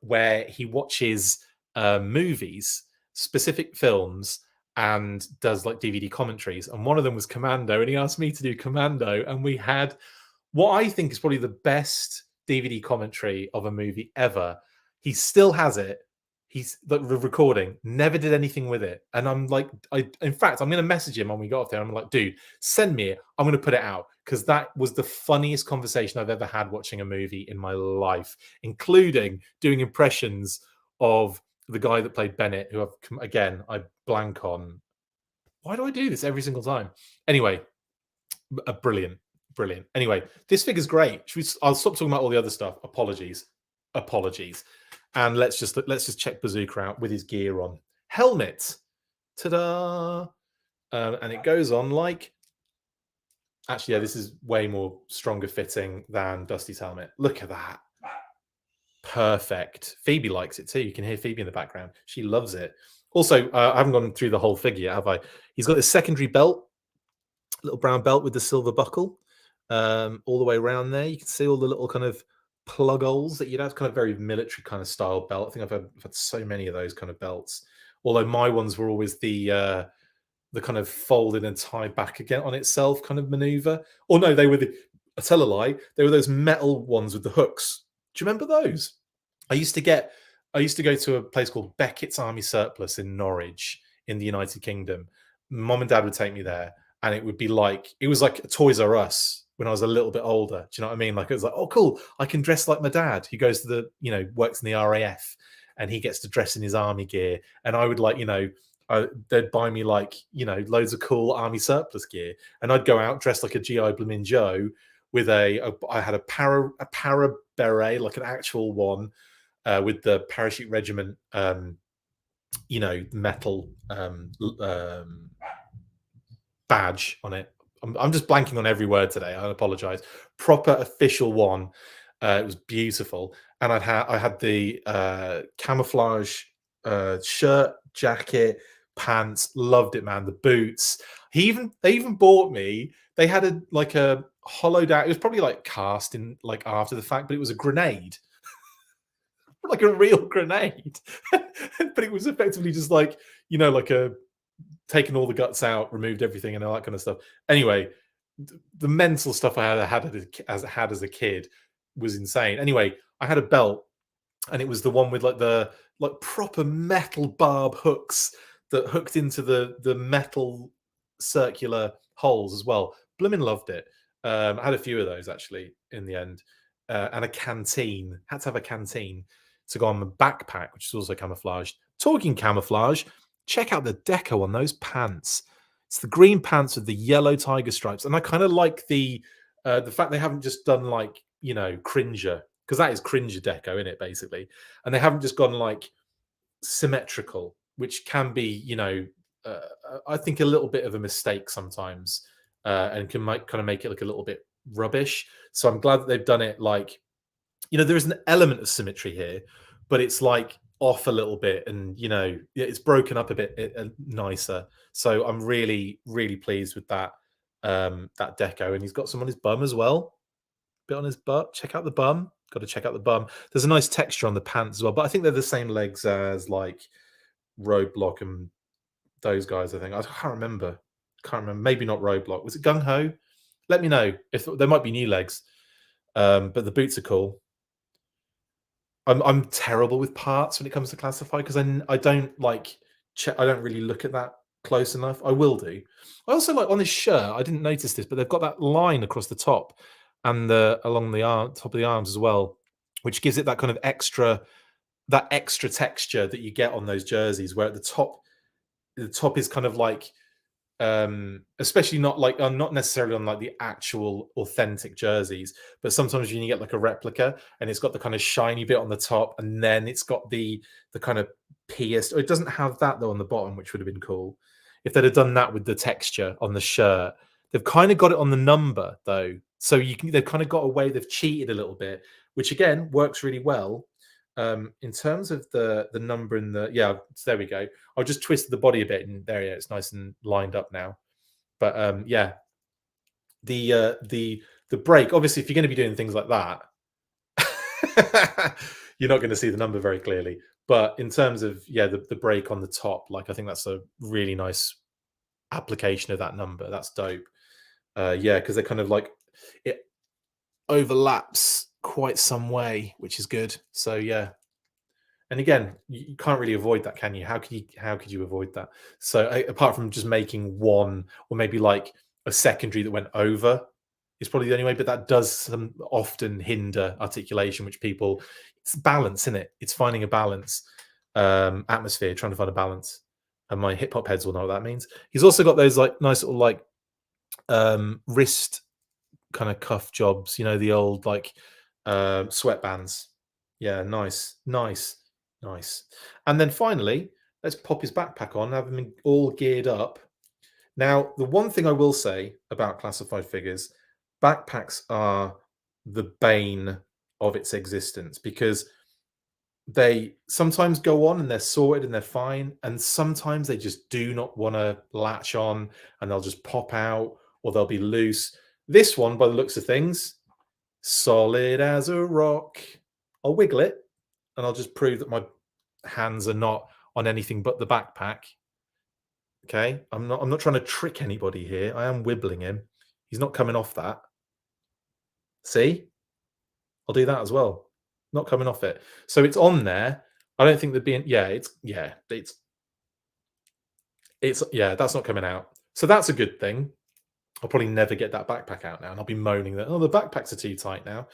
where he watches movies, specific films, and does like DVD commentaries. And one of them was Commando, and he asked me to do Commando, and we had what I think is probably the best DVD commentary of a movie ever. He still has it. He's the recording, never did anything with it. And I'm like, in fact, I'm going to message him when we got off there. I'm like, dude, send me it. I'm going to put it out because that was the funniest conversation I've ever had watching a movie in my life, including doing impressions of the guy that played Bennett, who I blank on. Why do I do this every single time? Anyway, brilliant. Anyway, this figure's great. I'll stop talking about all the other stuff. Apologies. And let's just check Bazooka out with his gear on. Helmet. Ta-da! And it goes on like. Actually, yeah, this is way more stronger fitting than Dusty's helmet. Look at that. Perfect. Phoebe likes it too. You can hear Phoebe in the background. She loves it. Also, I haven't gone through the whole figure yet, have I? He's got this secondary belt, little brown belt with the silver buckle, all the way around there. You can see all the little kind of plug holes that you'd have, kind of very military kind of style belt. I think I've had so many of those kind of belts. Although my ones were always the kind of folded and tied back again on itself kind of maneuver. Or no, I tell a lie, they were those metal ones with the hooks. Do you remember those? I used to go to a place called Beckett's Army Surplus in Norwich in the United Kingdom. Mom and Dad would take me there, and it was like a Toys R Us when I was a little bit older. Do you know what I mean? Like it was like, oh, cool, I can dress like my dad, who goes to works in the RAF, and he gets to dress in his army gear, and I would they'd buy me loads of cool army surplus gear, and I'd go out dressed like a GI Bloomin' Joe with I had a para beret, like an actual one, with the parachute regiment, metal badge on it. I'm just blanking on every word today. I apologize. Proper official one. It was beautiful, and I had the camouflage shirt, jacket, pants. Loved it, man. The boots. They even bought me. They had a hollowed out. It was probably like cast in after the fact, but it was a grenade. Like a real grenade, but it was effectively just taking all the guts out, removed everything, and all that kind of stuff. Anyway, the mental stuff I had as a kid was insane. Anyway, I had a belt, and it was the one with the proper metal barb hooks that hooked into the metal circular holes as well. Bloomin' loved it. I had a few of those actually in the end, and a canteen. Had to have a canteen to go on my backpack, which is also camouflaged. Talking camouflage, check out the deco on those pants. It's the green pants with the yellow tiger stripes, and I kind of like the fact they haven't just done Cringer, because that is Cringer deco in it basically, and they haven't just gone symmetrical, which can be uh, I think a little bit of a mistake sometimes, and can kind of make it look a little bit rubbish. So I'm glad that they've done it like, there is an element of symmetry here, but it's like off a little bit, and it's broken up a bit nicer. So I'm really, really pleased with that deco, and he's got some on his bum as well, bit on his butt. Check out the bum. Got to check out the bum. There's a nice texture on the pants as well, but I think they're the same legs as like Roadblock and those guys. I think I can't remember. Can't remember. Maybe not Roadblock. Was it Gung Ho? Let me know if there might be new legs. But the boots are cool. I'm terrible with parts when it comes to classify because I don't like check. I don't really look at that close enough. I will do. I also like on this shirt. I didn't notice this, but they've got that line across the top and along the top of the arms as well, which gives it that kind of extra texture that you get on those jerseys. Where at the top is kind of like especially not like not necessarily on like the actual authentic jerseys, but sometimes when you get like a replica and it's got the kind of shiny bit on the top and then it's got the kind of pierced, or it doesn't have that though on the bottom, which would have been cool if they'd have done that with the texture on the shirt. They've kind of got it on the number though, so they've kind of got away, they've cheated a little bit, which again works really well. In terms of the number in so there we go. I'll just twist the body a bit, and there, yeah, it's nice and lined up now. But yeah, the break. Obviously, if you're going to be doing things like that, you're not going to see the number very clearly. But in terms of the break on the top, like I think that's a really nice application of that number. That's dope. Yeah, because they're kind of like it overlaps quite some way, which is good. So yeah. And again, you can't really avoid that, can you? How could you avoid that? So apart from just making one, or maybe like a secondary that went over, is probably the only way. But that does often hinder articulation, which it's balance, isn't it? It's finding a balance, atmosphere, trying to find a balance. And my hip hop heads will know what that means. He's also got those like nice little like wrist kind of cuff jobs, the old like sweatbands. Yeah, nice. And then finally, let's pop his backpack on, have him all geared up. Now, the one thing I will say about classified figures, backpacks are the bane of its existence, because they sometimes go on and they're sorted and they're fine, and sometimes they just do not want to latch on and they'll just pop out or they'll be loose. This one, by the looks of things, solid as a rock. I'll wiggle it and I'll just prove that my hands are not on anything but the backpack. Okay, I'm not trying to trick anybody here. I am wibbling him. He's not coming off that. See? I'll do that as well. Not coming off it. So it's on there. I don't think there'd be that's not coming out. So that's a good thing. I'll probably never get that backpack out now, and I'll be moaning that, the backpacks are too tight now.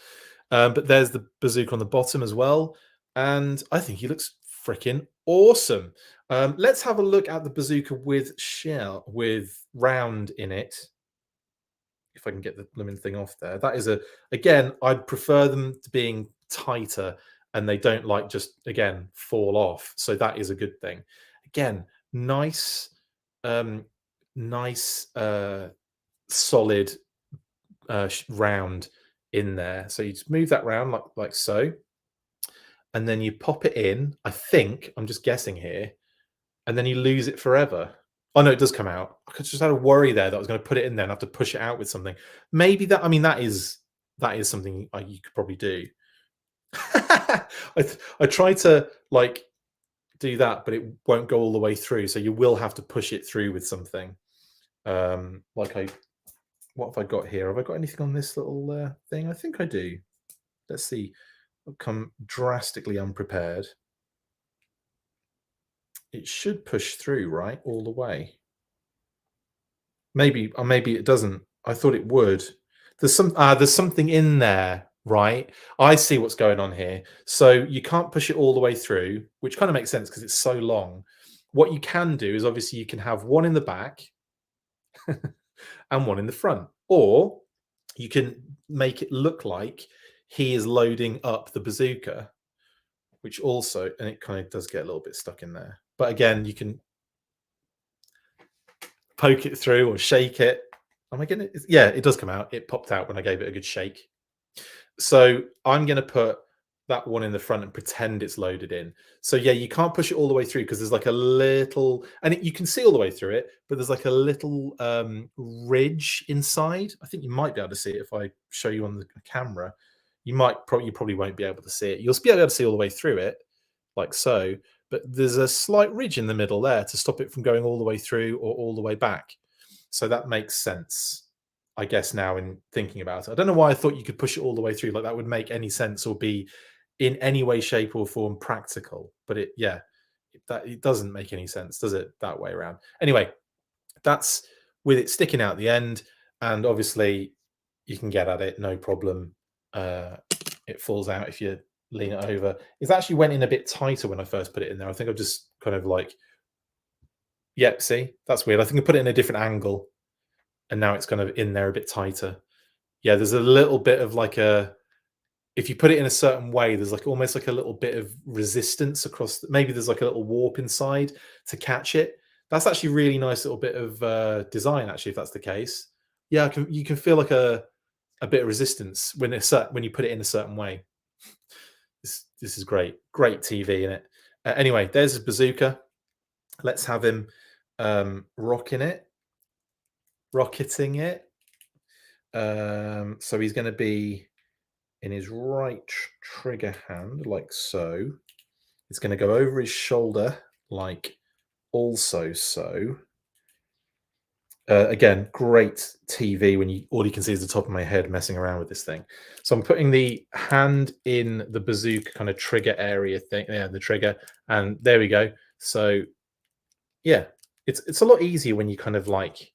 But there's the bazooka on the bottom as well, and I think he looks freaking awesome. Let's have a look at the bazooka with round in it. If I can get the blooming thing off there. That is again, I'd prefer them to being tighter and they don't like just again fall off. So that is a good thing. Again, nice, solid round in there. So you just move that round like so, and then you pop it in. I think I'm just guessing here, and then you lose it forever. Oh no, it does come out. I just had a worry there that I was going to put it in there and have to push it out with something. Maybe that. I mean, that is something you could probably do. I try to like do that, but it won't go all the way through. So you will have to push it through with something. What have I got here? Have I got anything on this little thing? I think I do. Let's see. I've come drastically unprepared. It should push through, right? All the way. Maybe it doesn't. I thought it would. There's something in there, right? I see what's going on here. So you can't push it all the way through, which kind of makes sense because it's so long. What you can do is obviously you can have one in the back and one in the front, or you can make it look like he is loading up the bazooka, which also, and it kind of does get a little bit stuck in there. But again, you can, poke it through or shake it. Am I gonna? Yeah, it does come out. It popped out when I gave it a good shake. So I'm going to put that one in the front and pretend it's loaded in. So yeah, you can't push it all the way through because there's like a little, and you can see all the way through it, but there's like a little ridge inside. I think you might be able to see it if I show you on the camera. You probably won't be able to see it. You'll be able to see all the way through it, like so. But there's a slight ridge in the middle there to stop it from going all the way through or all the way back. So that makes sense, I guess, now in thinking about it. I don't know why I thought you could push it all the way through. Like that would make any sense or be in any way, shape, or form practical. But it doesn't make any sense, does it? That way around. Anyway, that's with it sticking out the end, and obviously you can get at it, no problem. It falls out if you lean it over. It actually went in a bit tighter when I first put it in there. I think I've just kind of like, yep, see, that's weird. I think I put it in a different angle, and now it's kind of in there a bit tighter. Yeah, there's a little bit of like if you put it in a certain way, there's like almost like a little bit of resistance across. Maybe there's like a little warp inside to catch it. That's actually really nice little bit of design, actually, if that's the case. Yeah, you can feel like a bit of resistance when you put it in a certain way. This is great. Great TV in it. Anyway, there's a Bazooka. Let's have him rocketing it. So he's going to be in his right trigger hand, like so. It's going to go over his shoulder, like also so. Again, great TV when all you can see is the top of my head messing around with this thing. So I'm putting the hand in the Bazooka kind of trigger area thing, yeah, the trigger, and there we go. So yeah, it's a lot easier when you kind of like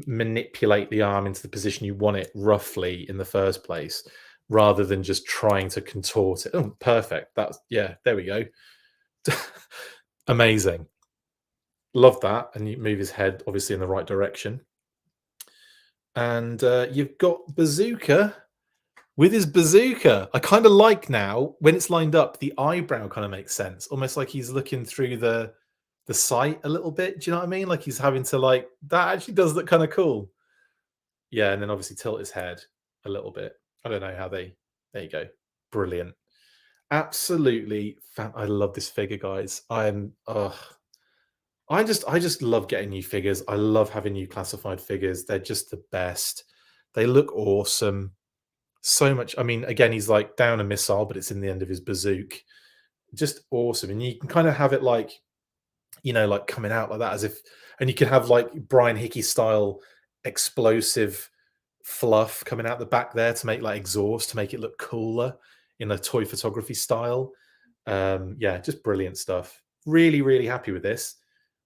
manipulate the arm into the position you want it roughly in the first place, rather than just trying to contort it. Oh, perfect. There we go. Amazing. Love that. And you move his head obviously in the right direction. And you've got Bazooka with his bazooka. I kind of like now when it's lined up, the eyebrow kind of makes sense. Almost like he's looking through the sight a little bit. Do you know what I mean? Like he's having to like, that actually does look kind of cool. Yeah, and then obviously tilt his head a little bit. I don't know how there you go. Brilliant. Absolutely. I love this figure, guys. I just love getting new figures. I love having new classified figures. They're just the best. They look awesome. So much. I mean, again, he's like down a missile, but it's in the end of his bazooka. Just awesome. And you can kind of have it like, like coming out like that as if, and you can have like Brian Hickey style explosive fluff coming out the back there to make like exhaust to make it look cooler in a toy photography style. Yeah, just brilliant stuff. Really, really happy with this.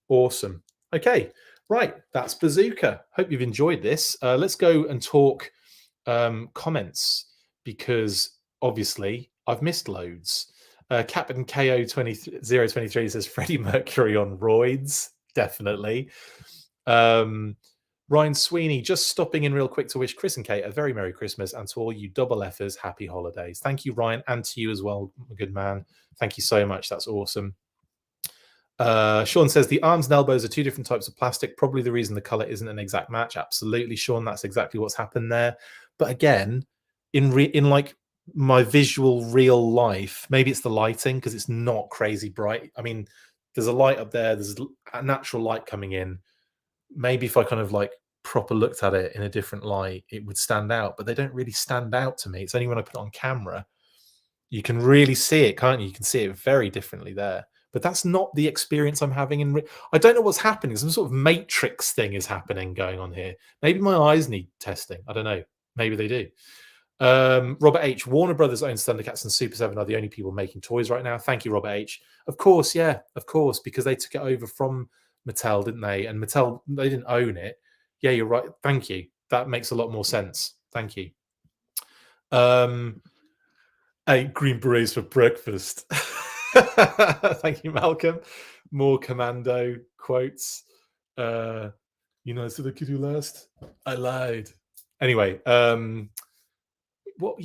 Awesome. Okay, right. That's Bazooka. Hope you've enjoyed this. Let's go and talk comments, because obviously I've missed loads. Captain KO 023 says Freddie Mercury on roids. Definitely. Ryan Sweeney, just stopping in real quick to wish Chris and Kate a very Merry Christmas, and to all you double F'ers, happy holidays. Thank you, Ryan, and to you as well, good man. Thank you so much. That's awesome. Sean says the arms and elbows are two different types of plastic. Probably the reason the color isn't an exact match. Absolutely, Sean. That's exactly what's happened there. But again, in like my visual real life, maybe it's the lighting because it's not crazy bright. I mean, there's a light up there. There's a natural light coming in. Maybe if I kind of like proper looked at it in a different light, it would stand out. But they don't really stand out to me. It's only when I put it on camera, you can really see it, can't you? You can see it very differently there. But that's not the experience I'm having I don't know what's happening. Some sort of matrix thing is happening going on here. Maybe my eyes need testing. I don't know. Maybe they do. Robert H. Warner Brothers owns Thundercats and Super 7 are the only people making toys right now. Thank you, Robert H. Of course, yeah, of course, because they took it over from Mattel, didn't they? And Mattel, they didn't own it. Yeah, you're right. Thank you. That makes a lot more sense. Thank you. Ate green berets for breakfast. Thank you, Malcolm. More commando quotes. I said I could do last. I lied. Anyway, what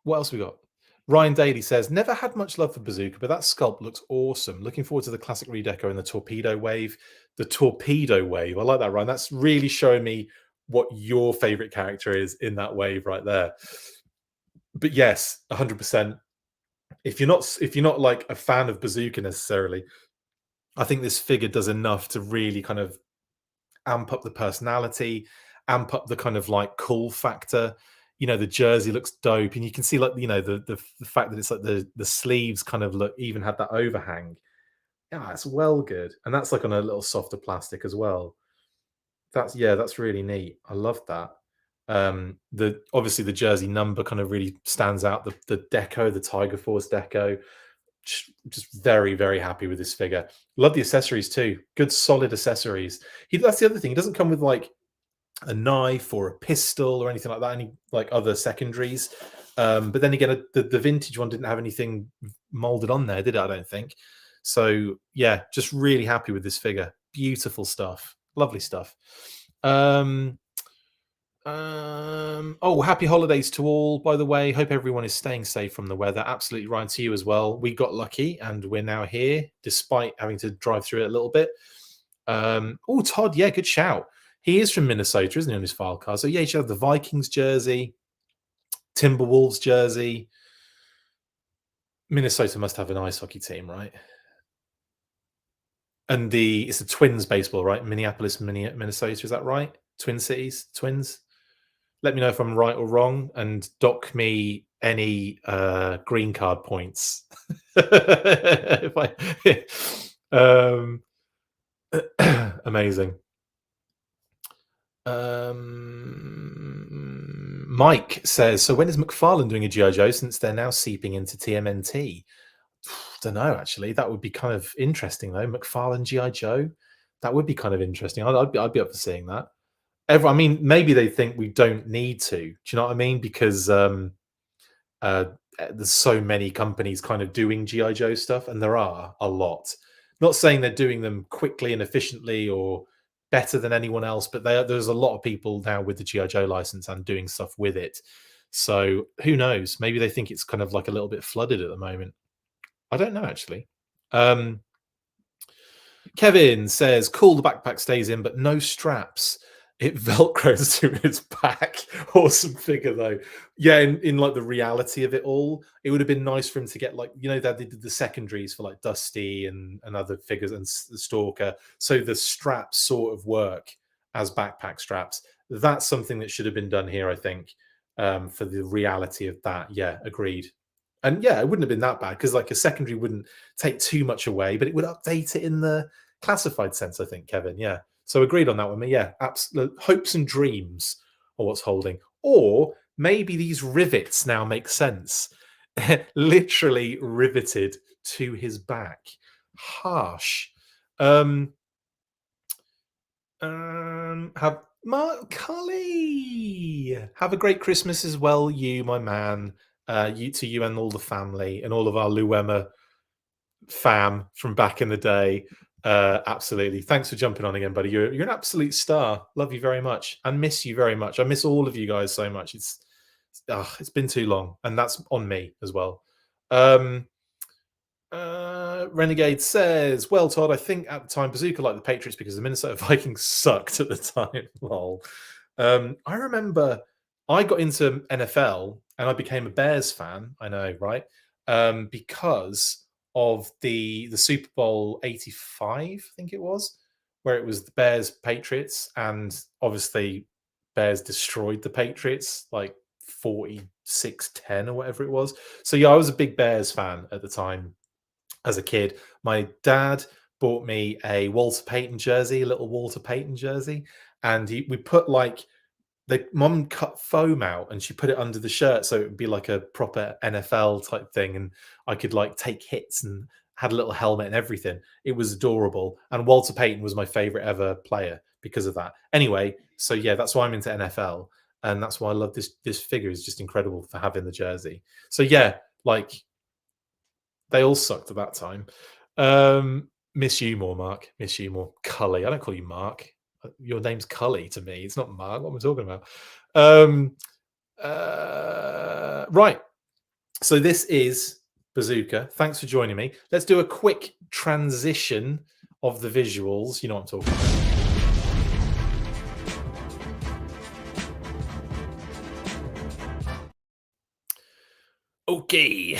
else we got? Ryan Daly says, never had much love for Bazooka, but that sculpt looks awesome. Looking forward to the classic redeco and the torpedo wave. The torpedo wave. I like that, Ryan. That's really showing me what your favorite character is in that wave right there. But yes, 100%. If you're not like a fan of Bazooka necessarily, I think this figure does enough to really kind of amp up the personality, amp up the kind of like cool factor. The jersey looks dope, and you can see like the fact that it's like the sleeves kind of look even had that overhang. Yeah, it's well good, and that's like on a little softer plastic as well. That's really neat. I love that. The obviously the jersey number kind of really stands out. The deco, the Tiger Force deco, just very very happy with this figure. Love the accessories too. Good solid accessories. That's the other thing. He doesn't come with like a knife or a pistol or anything like that, any like other secondaries. But then again, the vintage one didn't have anything molded on there, did it? I don't think. So yeah, just really happy with this figure. Beautiful stuff, lovely stuff. Oh, happy holidays to all, by the way. Hope everyone is staying safe from the weather. Absolutely, Ryan, to you as well. We got lucky and we're now here despite having to drive through it a little bit. Oh, Todd, yeah, good shout. He is from Minnesota, isn't he, on his file card? So yeah, he should have the Vikings jersey, Timberwolves jersey. Minnesota must have an ice hockey team, right? And it's the Twins baseball, right? Minneapolis, Minnesota, is that right? Twin Cities, Twins. Let me know if I'm right or wrong, and dock me any green card points. if amazing. Mike says, so when is McFarlane doing a G.I. Joe since they're now seeping into TMNT? Don't know, actually. That would be kind of interesting, though. McFarlane G.I. Joe? That would be kind of interesting. I'd be up for seeing that. I mean, maybe they think we don't need to. Do you know what I mean? Because there's so many companies kind of doing GI Joe stuff, and there are a lot. Not saying they're doing them quickly and efficiently or better than anyone else, but there's a lot of people now with the GI Joe license and doing stuff with it. So who knows? Maybe they think it's kind of like a little bit flooded at the moment. I don't know, actually. Kevin says, cool, the backpack stays in, but no straps. It velcros to his back. Awesome figure, though. Yeah, in like the reality of it all, it would have been nice for him to get like, that they did the secondaries for like Dusty and other figures and the Stalker. So the straps sort of work as backpack straps. That's something that should have been done here, I think, for the reality of that. Yeah, agreed. And yeah, it wouldn't have been that bad because like a secondary wouldn't take too much away, but it would update it in the classified sense, I think, Kevin. Yeah. So agreed on that one. Yeah, absolute hopes and dreams are what's holding. Or maybe these rivets now make sense. Literally riveted to his back. Harsh. Have Mark Cully. Have a great Christmas as well, you, my man. You and all the family and all of our Luema fam from back in the day. Absolutely. Thanks for jumping on again, buddy. You're an absolute star. Love you very much and miss you very much. I miss all of you guys so much. It's been too long, and that's on me as well. Renegade says, well, Todd, I think at the time Bazooka liked the Patriots because the Minnesota Vikings sucked at the time. Lol. I remember I got into NFL and I became a Bears fan. I know, right? Because of the Super Bowl 85, I think it was, where it was the Bears Patriots, and obviously Bears destroyed the Patriots like 46-10 or whatever it was. So yeah, I was a big Bears fan at the time as a kid. My dad bought me a Walter Payton jersey, a little Walter Payton jersey, and we put like the mum cut foam out and she put it under the shirt so it would be like a proper NFL type thing, and I could like take hits and had a little helmet and everything. It was adorable, and Walter Payton was my favorite ever player because of that. Anyway, so yeah, that's why I'm into NFL, and that's why I love this figure. Is just incredible for having the jersey. So yeah, like they all sucked at that time. Miss you more, Mark. Miss you more. Cully. I don't call you Mark. Your name's Cully to me. It's not Mark. What am I talking about? Right. So this is Bazooka. Thanks for joining me. Let's do a quick transition of the visuals. You know what I'm talking about. Okay.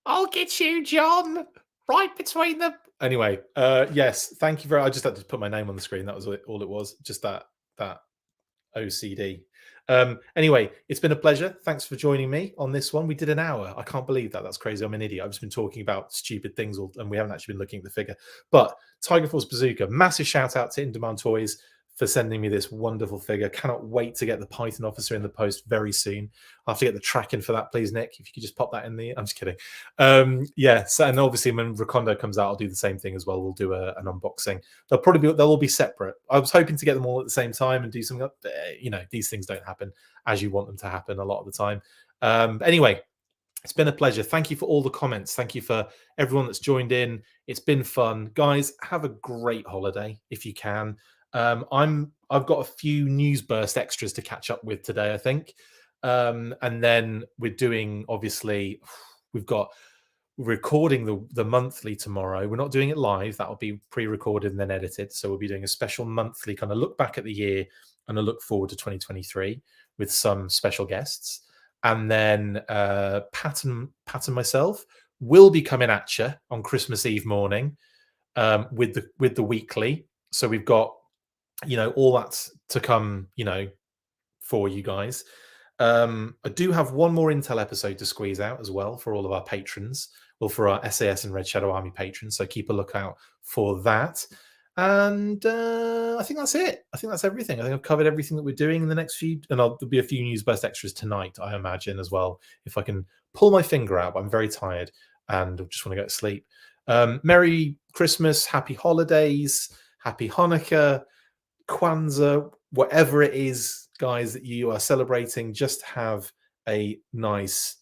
I'll get you, John. Right between them. Anyway, yes, thank you very much. I just had to put my name on the screen. That was all it was. Just that OCD. Anyway, it's been a pleasure. Thanks for joining me on this one. We did an hour. I can't believe that. That's crazy. I'm an idiot. I've just been talking about stupid things and we haven't actually been looking at the figure. But Tiger Force Bazooka, massive shout out to In Demand Toys for sending me this wonderful figure. Cannot wait to get the Python officer in the post very soon. I'll have to get the tracking for that, please, Nick. If you could just pop that in the... I'm just kidding. Yeah, so, and obviously when Recondo comes out, I'll do the same thing as well. We'll do an unboxing. They'll all be separate. I was hoping to get them all at the same time and do something. You know, these things don't happen as you want them to happen a lot of the time. Anyway, it's been a pleasure. Thank you for all the comments. Thank you for everyone that's joined in. It's been fun. Guys, have a great holiday if you can. I've got a few news burst extras to catch up with today, I think. And then we're doing, obviously, we're recording the monthly tomorrow. We're not doing it live. That'll be pre-recorded and then edited. So we'll be doing a special monthly kind of look back at the year and a look forward to 2023 with some special guests. And then Pat and myself will be coming at you on Christmas Eve morning with the weekly. So we've got, you know, all that's to come, you know, for you guys. I do have one more Intel episode to squeeze out as well for all of our patrons, well, for our SAS and Red Shadow Army patrons. So keep a lookout for that. And I think that's it. I think that's everything. I think I've covered everything that we're doing in the next few, and there'll be a few news burst extras tonight, I imagine, as well, if I can pull my finger out. But I'm very tired and just want to go to sleep. Merry Christmas, happy holidays, happy Hanukkah, Kwanzaa, whatever it is, guys, that you are celebrating. Just have a nice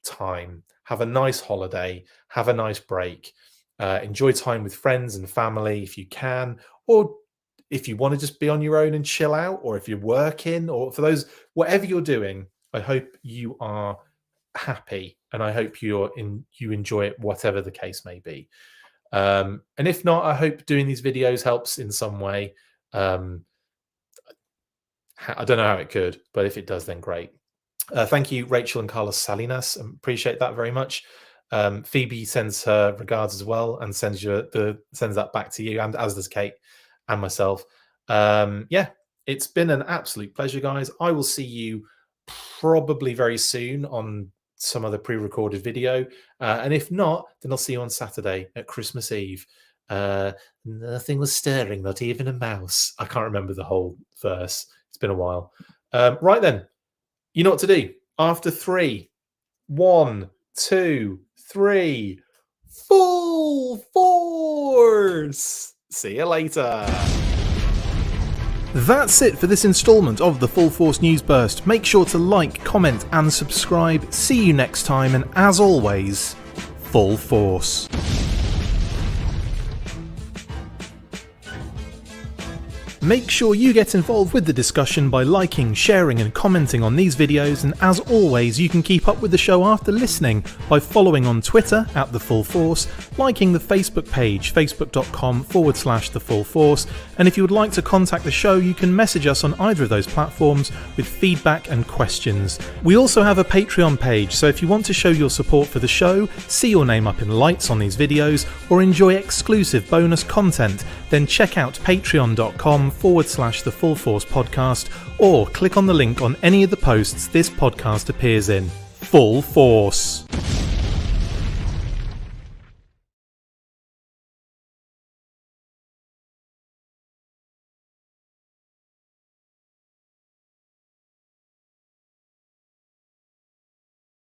time. Have a nice holiday. Have a nice break. Enjoy time with friends and family if you can, or if you want to just be on your own and chill out, or if you're working, or for those, whatever you're doing, I hope you are happy and I hope you enjoy it, whatever the case may be. And if not, I hope doing these videos helps in some way. I don't know how it could, but if it does, then great. Thank you, Rachel and Carlos Salinas. Appreciate that very much. Phoebe sends her regards as well and sends that back to you, and as does Kate and myself. Yeah, it's been an absolute pleasure, guys. I will see you probably very soon on some other pre-recorded video, and if not, then I'll see you on Saturday at Christmas Eve. Nothing was stirring, not even a mouse. I can't remember the whole verse. It's been a while. Right then, you know what to do. After 3, 1, 2, 3, full force. See you later. That's it for this installment of the Full Force News Burst. Make sure to like, comment and subscribe. See you next time, and as always, full force. Make sure you get involved with the discussion by liking, sharing and commenting on these videos, and as always you can keep up with the show after listening by following on Twitter at The Full Force, liking the Facebook page facebook.com/The Full Force, and if you would like to contact the show you can message us on either of those platforms with feedback and questions. We also have a Patreon page, so if you want to show your support for the show, see your name up in lights on these videos, or enjoy exclusive bonus content, then check out patreon.com/The Full Force Podcast, or click on the link on any of the posts this podcast appears in. Full Force.